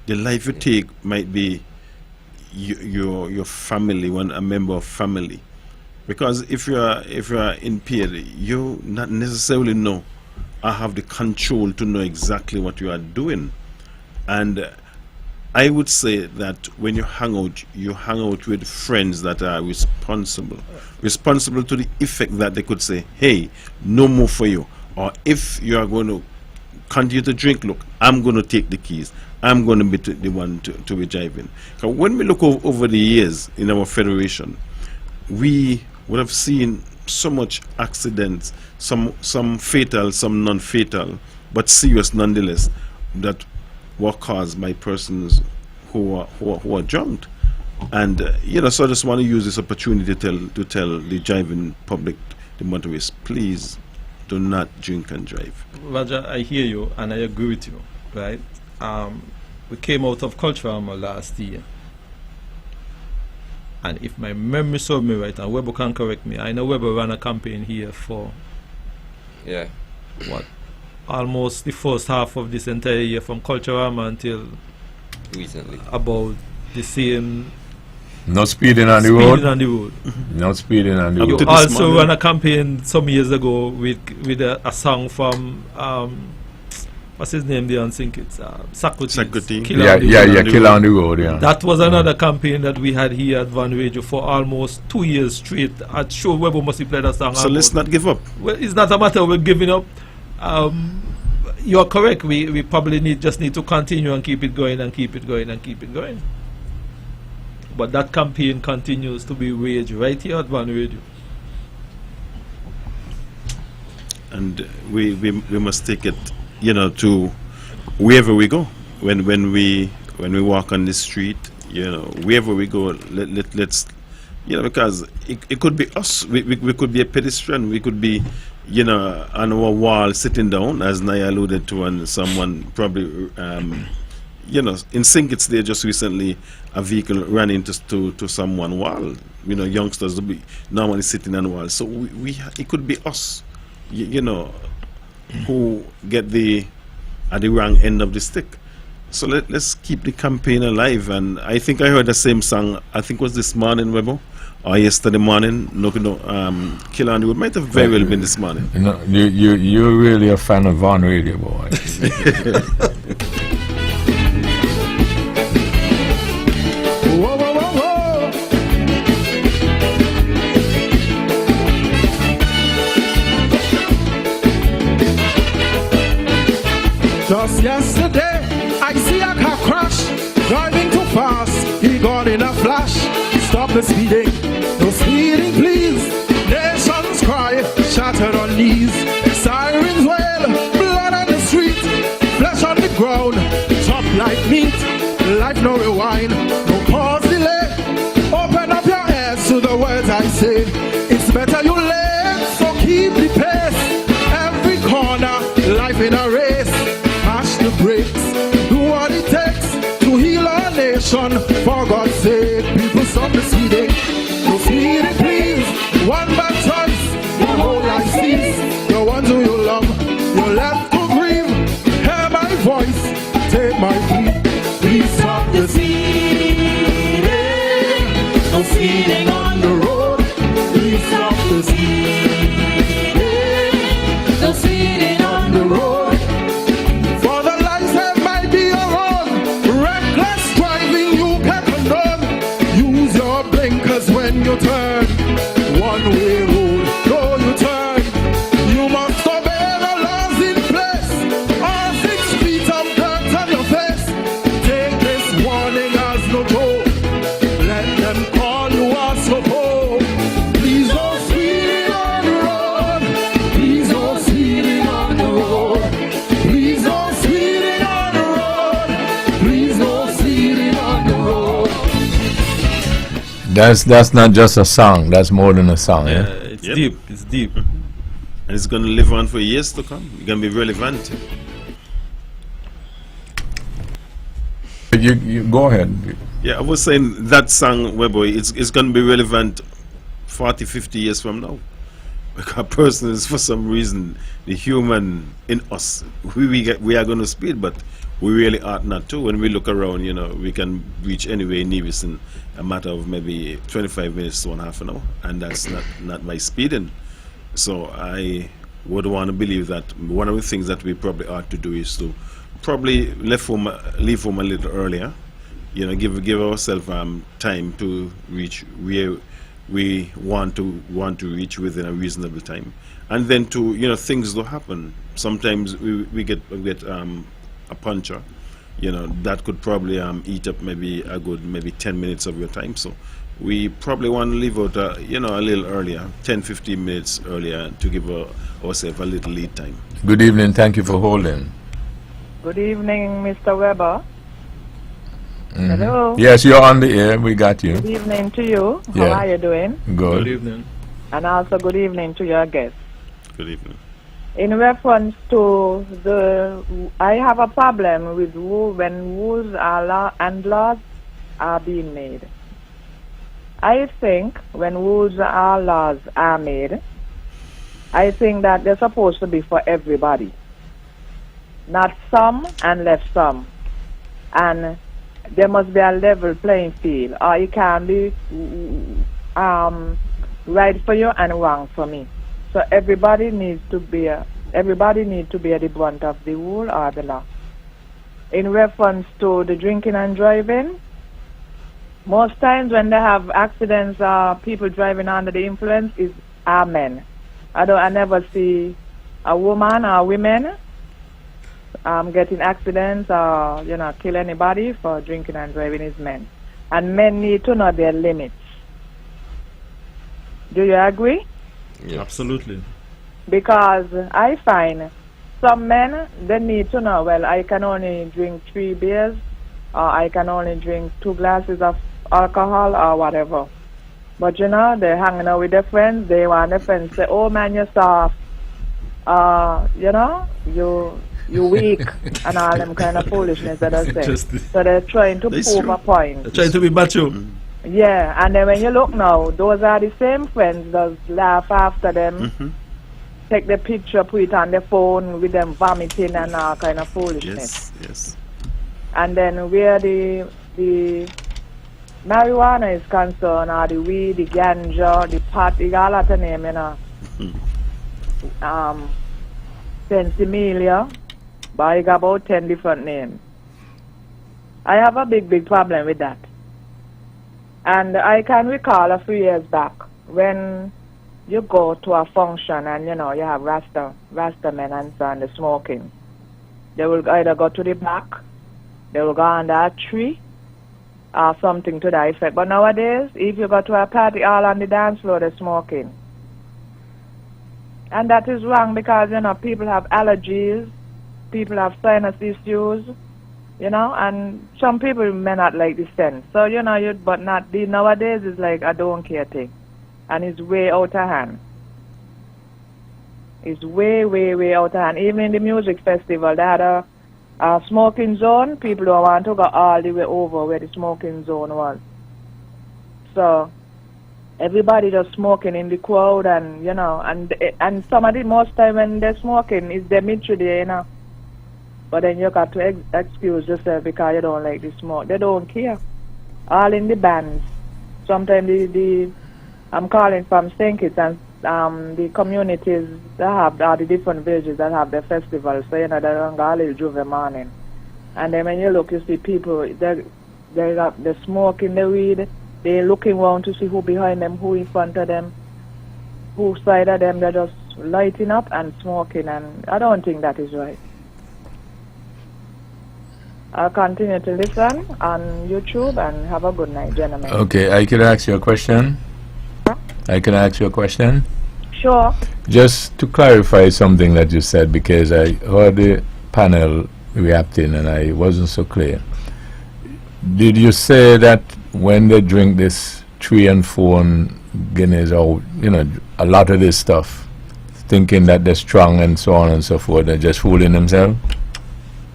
The life you take might be your family, a member of family. Because if you are impaired, you not necessarily know or have the control to know exactly what you are doing. And I would say that when you hang out with friends that are responsible to the effect that they could say, hey, no more for you. Or if you are going to continue to drink, look, I'm going to take the keys. I'm going to be the one to be driving. When we look over the years in our federation, we would have seen so much accidents, some fatal, some non-fatal, but serious nonetheless, that were caused by persons who are drunk. And so I just want to use this opportunity to tell the driving public, the motorists, please do not drink and drive. Roger, I hear you and I agree with you, right? We came out of cultural last year. And if my memory serves me right, and Webbo can correct me, I know Webbo ran a campaign here for almost the first half of this entire year, from Culturama until recently, about the same. Not speeding on the road. Not speeding on the road. You also ran a campaign some years ago with a song from what's his name there on Sync It's Sakuti. Killer on the Road, yeah. That was another campaign that we had here at Van Radio for almost 2 years straight. I'm sure Webbo must have played that song. So let's not give up. Well, it's not a matter of giving up. You are correct. We probably just need to continue and keep it going and keep it going and keep it going. But that campaign continues to be waged right here at Van Radio. And we must take it, to wherever we go. When we walk on the street, wherever we go, let's because it could be us. We could be a pedestrian. We could be, on our wall sitting down, as Naya alluded to, and someone probably, in Sync It's there just recently, a vehicle ran into someone wall. Youngsters will be normally sitting on the wall. So it could be us, who get at the wrong end of the stick. So let's keep the campaign alive. And I think I heard the same song, I think it was this morning, Webbo, or yesterday morning, Killer on the Road. Might have very well been this morning. You're really a fan of Van Radio, boy. Just yesterday, I see a car crash, driving too fast, he gone in a flash. Stop the speeding, no speeding please. Nations cry, shattered on knees. Sirens wail, blood on the street, flesh on the ground, chopped like meat. Life no rewind, no pause delay. Open up your ears to the words I say. It's better you late, so keep the pace. Every corner, life in a race. The brakes, do what it takes to heal our nation. For God's sake, people stop the speeding. No speeding, please. One bad choice, your whole life cease. The ones who you love, you're left to grieve. Hear my voice, take my plea. Please stop the speeding. No speeding on the road. Please stop the speeding. No speeding on the road. When you turn, one-way road, no you turn. You must obey the laws in place. All 6 feet of dirt on your face. Take this warning as no joke. Let them call you a slow. Please don't speed on the road. Please don't speed on the road. Please don't speed on the road. Please don't speed on the road. That's not just a song. That's more than a song. Yeah, it's deep. It's deep, and it's going to live on for years to come. It's going to be relevant. You go ahead. Yeah, I was saying that song, Webbo, it's going to be relevant 40, 50 years from now. Because person is, for some reason, the human in us, we are going to speed, but we really ought not to. When we look around, we can reach anywhere in Nevis in a matter of maybe 25 minutes to 1/2 an hour, and that's not by speeding. So I would want to believe that one of the things that we probably ought to do is to probably leave home a little earlier, give ourselves time to reach where we want to reach within a reasonable time, and then to things do happen. Sometimes we get a puncture, that could probably eat up maybe a good 10 minutes of your time. So we probably want to leave out a little earlier, 10-15 minutes earlier, to give ourselves a little lead time. Good evening. Thank you for holding. Good evening, Mr. Webber. Hello. Yes, you're on the air. We got you. Good evening to you. Yeah. How are you doing? Good. Good evening. And also good evening to your guests. Good evening. In reference to I have a problem with when rules and laws are being made. I think when rules or laws are made, I think that they're supposed to be for everybody. Not some and left some. And there must be a level playing field, or it can be right for you and wrong for me. So everybody needs to bear the brunt of the rule or the law. In reference to the drinking and driving, most times when they have accidents or people driving under the influence are men. I never see a woman or women getting accidents or kill anybody for drinking and driving. Is men, and men need to know their limits. Do you agree? Yeah. Absolutely. Because I find some men, they need to know, well, I can only drink 3 beers, or I can only drink 2 glasses of alcohol or whatever. But they're hanging out with their friends. They want their friends to say, oh man, you're soft. You weak, and all them kind of foolishness that I say. So they're trying to prove a point. They're trying to be macho. Yeah, and then when you look now, those are the same friends that laugh after them, take the picture, put it on the phone with them vomiting and all kind of foolishness. Yes. And then where the marijuana is concerned, or the weed, the ganja, the pot, they got a lot of name, Pennsimilia, but I got about 10 different names. I have a big problem with that. And I can recall a few years back when you go to a function and you have Rasta men and so on, the smoking. They will either go to the back, they will go under a tree, or something to that effect. But nowadays, if you go to a party, all on the dance floor, they're smoking. And that is wrong because, people have allergies, people have sinus issues, and some people may not like the scent. So, but not nowadays is like a don't care thing. And it's way out of hand. It's way out of hand. Even in the music festival, they had a smoking zone. People don't want to go all the way over where the smoking zone was. So everybody just smoking in the crowd, and and some of the most time when they're smoking is the mid there, But then you got to excuse yourself because you don't like the smoke. They don't care. All in the bands. Sometimes I'm calling from St. Kitts, and the communities that have the different villages that have the festivals. So they don't go a little Juve morning. And then when you look, you see people they're smoking the weed. They're looking around to see who behind them, who in front of them, who side of them. They're just lighting up and smoking, and I don't think that is right. I'll continue to listen on YouTube, and have a good night, gentlemen. Okay, I can ask you a question? I can ask you a question? Sure. Just to clarify something that you said, because I heard the panel reacting and I wasn't so clear. Did you say that when they drink this 3 and 4 Guinness, or a lot of this stuff, thinking that they're strong and so on and so forth, they're just fooling themselves?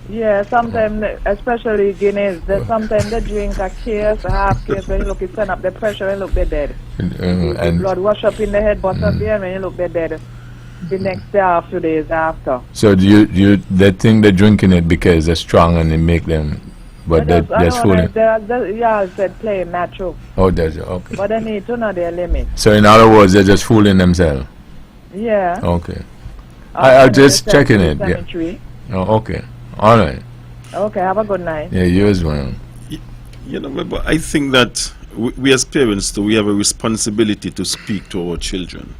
Yeah, sometimes, especially Guinness, sometimes they drink a case, a half case. When you look, it send up the pressure, when you look, they're dead. The blood wash up in the head, bust up here, when you look, they're dead. the next day or a few days after. So they think they're drinking it because they're strong and they make them, but that's fooling. Yeah, I said playing that true. Oh, that's okay. But they need to know their limit. So in other words, they're just fooling themselves. Yeah. Okay. I'll just checking it. Yeah. Cemetery. Oh, okay. All right. Okay, have a good night. Yeah, you as well. You know, but I think that we as parents, too, we have a responsibility to speak to our children.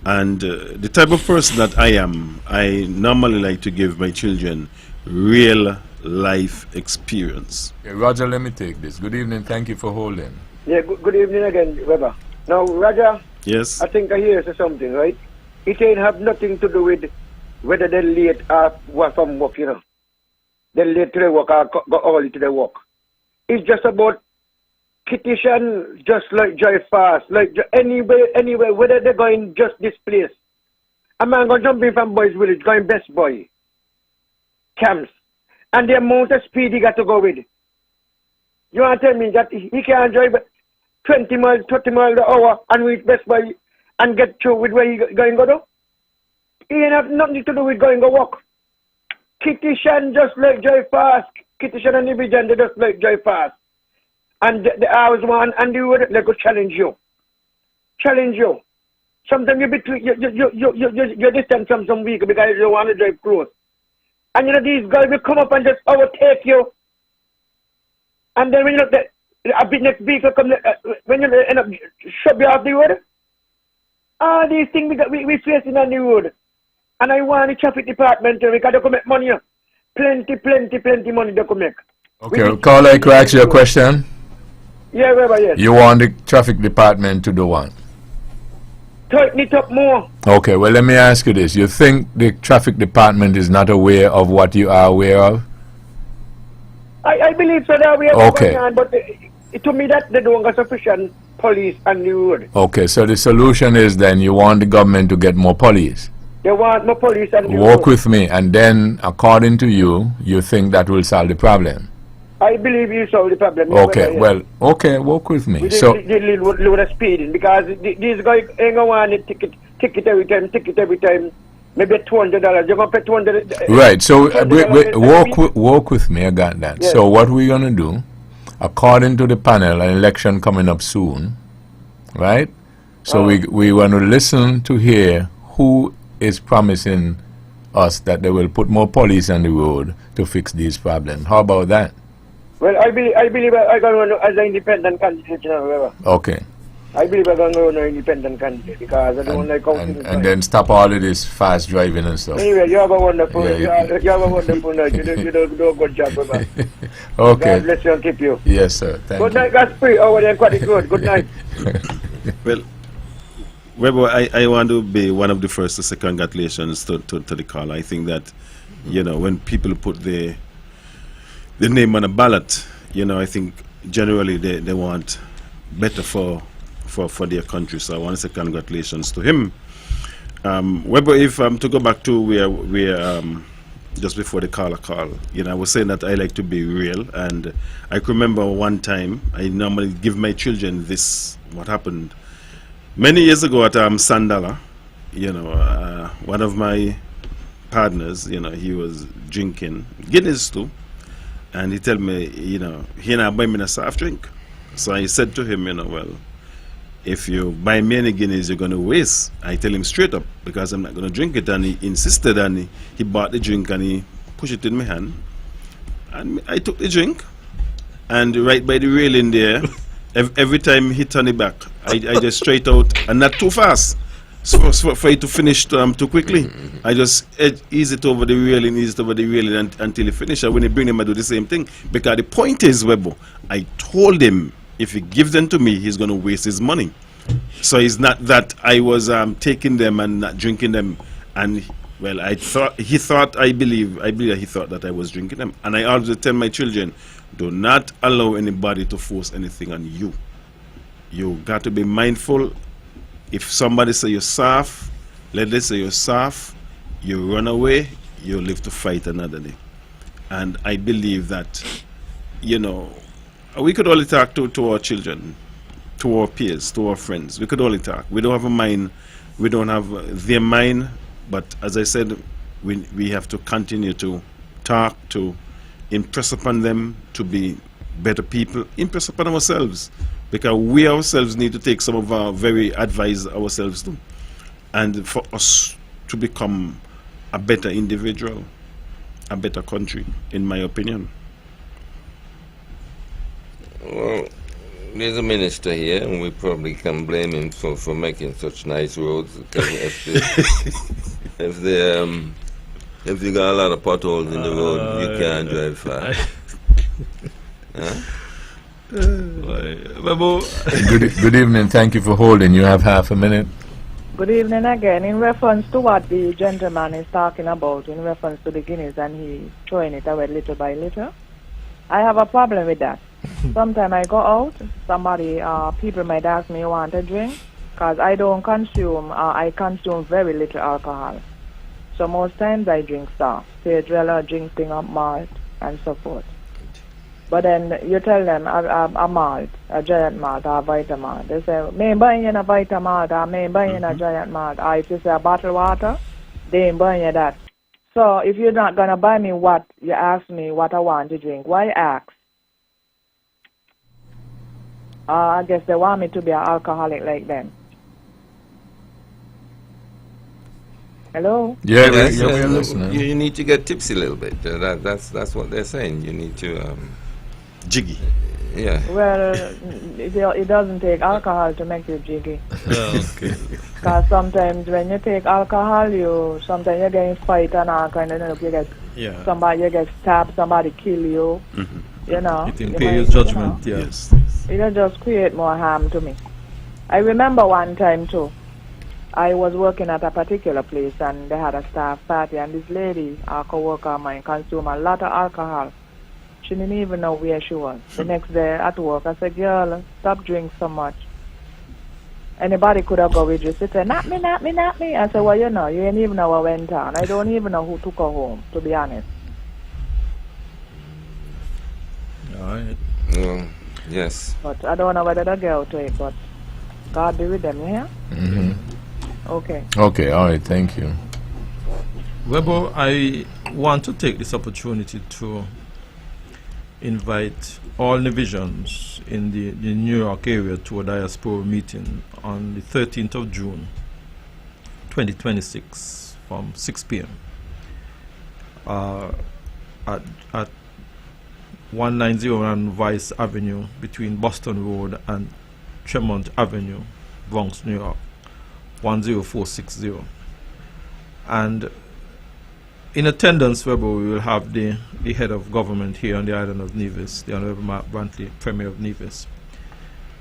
And the type of person that I am, I normally like to give my children real life experience. Yeah, Roger, let me take this. Good evening. Thank you for holding. Yeah, good evening again, Webber. Now, Roger, Yes. I think I hear something, right? It ain't have nothing to do with whether they're late or from work, you know. They're late to the work or go early to the work. It's just about petition, just like Joy Fast, like anywhere, whether they're going just this place. A man going jump in from Boys Village, going Best Boy, camps, and the amount of speed he got to go with. You want to tell me that he can drive 20 miles, 30 miles an hour and reach Best Boy and get through with where he going to go? He ain't have nothing to do with going to work. Petition just like Joy Fast. Petition and division, they just like Joy Fast. And the hours one and the word, they could challenge you. Challenge you. Sometimes you're distant from some vehicle because you don't want to drive close. And you know, these guys will come up and just overtake you. And then when you look at a big next vehicle come, when you end up shove you off the road. All these things we facing on the road. And I want the traffic department to because they can make money. Plenty money they can make. Okay, caller, could I ask you a question? Yeah, yes. You want the traffic department to do what? Tighten it up more. Okay, well, let me ask you this. You think the traffic department is not aware of what you are aware of? I believe so that we are okay. going on, but to me that they don't have sufficient police on the road. Okay, so the solution is then you want the government to get more police. They want more police on the road. Walk with me, and then according to you, you think that will solve the problem. I believe you solve the problem. Okay, well, okay, walk with me. So the little speeding because these guys ain't gonna want a ticket every time. Maybe $200. You're gonna pay $200. Right. So walk with me. I got that. Yes. So what we're gonna do, according to the panel, an election coming up soon, right? So we want to listen to hear who is promising us that they will put more police on the road to fix these problems. How about that? Well, I believe I'm going to run as an independent candidate, you know. Okay. I believe I'm going to run an independent candidate because I don't like and then stop all of this fast driving and stuff. Anyway, you have a wonderful night. You have a wonderful night. You do a good job, brother. Okay. God bless you and keep you. Yes, sir. Thank you. Good night, Gaspri. Oh, then quite good. Good night. Well, Webbo, I want to be one of the first to say congratulations to the caller. I think that, you know, when people put the name on a ballot, you know, I think generally they want better for their country. So I want to say congratulations to him. Webbo, if to go back to where just before the caller call, you know, I was saying that I like to be real, and I can remember one time I normally give my children this. What happened many years ago at Sandala, you know, one of my partners, you know, he was drinking Guinness too. And he told me, you know, he not buy me a soft drink. So I said to him, you know, well, if you buy me any Guinness, you're going to waste. I tell him straight up because I'm not going to drink it. And he insisted, and he bought the drink and he pushed it in my hand. And I took the drink, and right by the railing there, every time he turned it back, I just straight out, and not too fast. So for it to finish too quickly, I just ease it over the railing, until he finishes. And when he bring him, I do the same thing. Because the point is, Webbo, I told him if he gives them to me, he's going to waste his money. So it's not that I was taking them and not drinking them. And well, I believe that he thought that I was drinking them. And I always tell my children, do not allow anybody to force anything on you. You got to be mindful. If somebody say you're soft, let them say you're soft, you run away, you live to fight another day. And I believe that, you know, we could only talk to our children, to our peers, to our friends. We could only talk. We don't have a mind We don't have their mind, but as I said, we have to continue to talk, to impress upon them to be better people, impress upon ourselves, because we ourselves need to take some of our very advice ourselves too, and for us to become a better individual, a better country, in my opinion. Well, there's a minister here, and we probably can blame him for making such nice roads. Because if they got a lot of potholes in the road, you can't drive far. Good evening. Thank you for holding. You have half a minute. Good evening again. In reference to what the gentleman is talking about, in reference to the Guinness, and he's throwing it away little by little, I have a problem with that. Sometimes I go out, people might ask me, you want a drink? Because I don't consume, I consume very little alcohol. So most times I drink Star, Pedrell, or drink thing of malt, and so forth. But then you tell them a malt, a giant malt, or a Vitamalt. They say, may buying you a Vitamalt, or may buying you a giant malt. Or if you say a bottled water, they ain't buying you that. So if you're not going to buy me what, you ask me what I want to drink. Why ask? I guess they want me to be an alcoholic like them. Hello? Yeah, we're listening. You need to get tipsy a little bit. That's what they're saying. You need to... Jiggy. Yeah. Well, it doesn't take alcohol to make you jiggy. Okay. Because sometimes when you take alcohol, sometimes you get in fight and all kind of, you get stabbed, somebody kill you. Mm-hmm. You know. It impairs judgment, Yes. It'll just create more harm to me. I remember one time too, I was working at a particular place and they had a staff party, and this lady, our co-worker of mine, consumed a lot of alcohol. She didn't even know where she was. The next day at work, I said, girl, stop drinking so much. Anybody could have gone with you. She said, not me. I said, well, you ain't even know what went on. I don't even know who took her home, to be honest. All right. Well, yes. But I don't know whether the girl to it, but God be with them, you hear? Mm-hmm. Okay. Okay, all right, thank you. Webbo, I want to take this opportunity to invite all divisions in the New York area to a diaspora meeting on the 13th of June 2026 from 6 p.m. At 190 Vice Avenue between Boston Road and Tremont Avenue, Bronx, New York, 10460. And in attendance, Webbo, we will have the head of government here on the island of Nevis, the Honorable Mark Brantley, Premier of Nevis.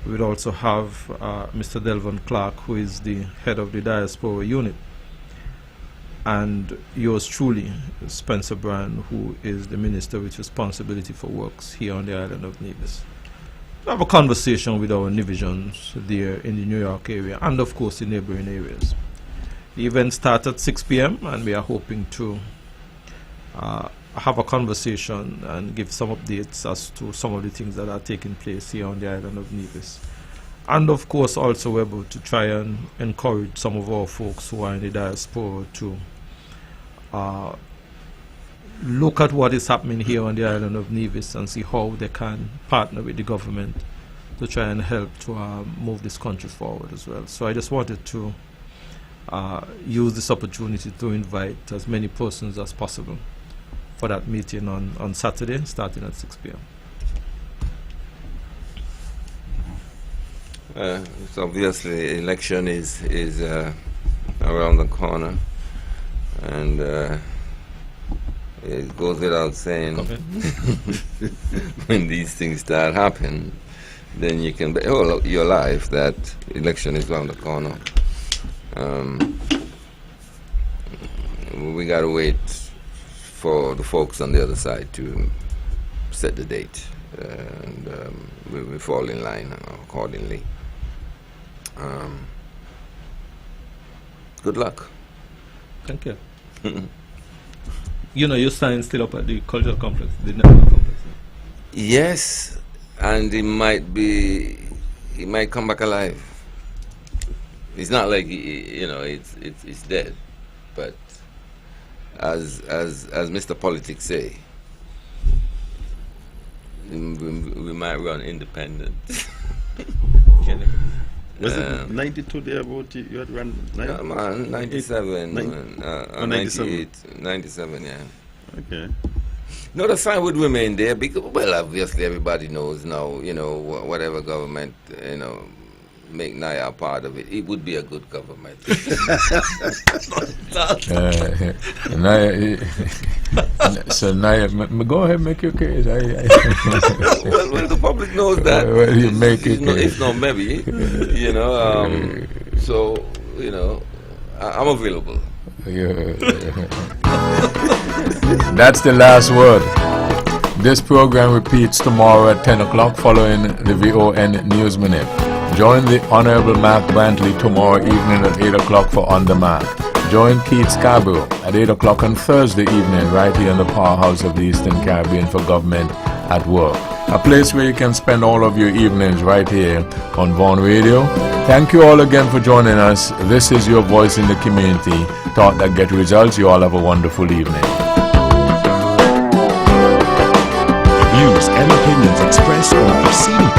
We will also have Mr. Delvin Clark, who is the head of the diaspora unit, and yours truly, Spencer Brand, who is the minister with responsibility for works here on the island of Nevis. We'll have a conversation with our divisions there in the New York area and, of course, the neighboring areas. The event starts at 6 p.m. and we are hoping to have a conversation and give some updates as to some of the things that are taking place here on the island of Nevis. And of course also we're able to try and encourage some of our folks who are in the diaspora to look at what is happening here on the island of Nevis and see how they can partner with the government to try and help to move this country forward as well. So I just wanted to use this opportunity to invite as many persons as possible for that meeting on Saturday, starting at 6 p.m. So obviously, election is around the corner, and it goes without saying when these things start happening, then you can bet all your life that election is around the corner. We gotta wait for the folks on the other side to set the date, and we fall in line accordingly. Good luck. Thank you. You know, you're standing still up at the cultural complex, the national complex. Yes, and it might come back alive. It's not like it's dead, but as Mr. Politics say, we might run independent. Was it 92 there about you had run? 97, 97, yeah. Okay. No, the sign would remain there because, well, obviously everybody knows now, whatever government, make Naya part of it, it would be a good government. So Naya, go ahead and make your case. Well, the public knows that. Well, you make it. It's not maybe, so, I'm available. That's the last word. This program repeats tomorrow at 10 o'clock following the VON News Minute. Join the Honorable Mark Brantley tomorrow evening at 8 o'clock for On Demand. Join Keith Scarborough at 8 o'clock on Thursday evening right here in the powerhouse of the Eastern Caribbean for Government at Work. A place where you can spend all of your evenings right here on Vaughan Radio. Thank you all again for joining us. This is your voice in the community. Thought that get results. You all have a wonderful evening. Views and opinions expressed on the proceeding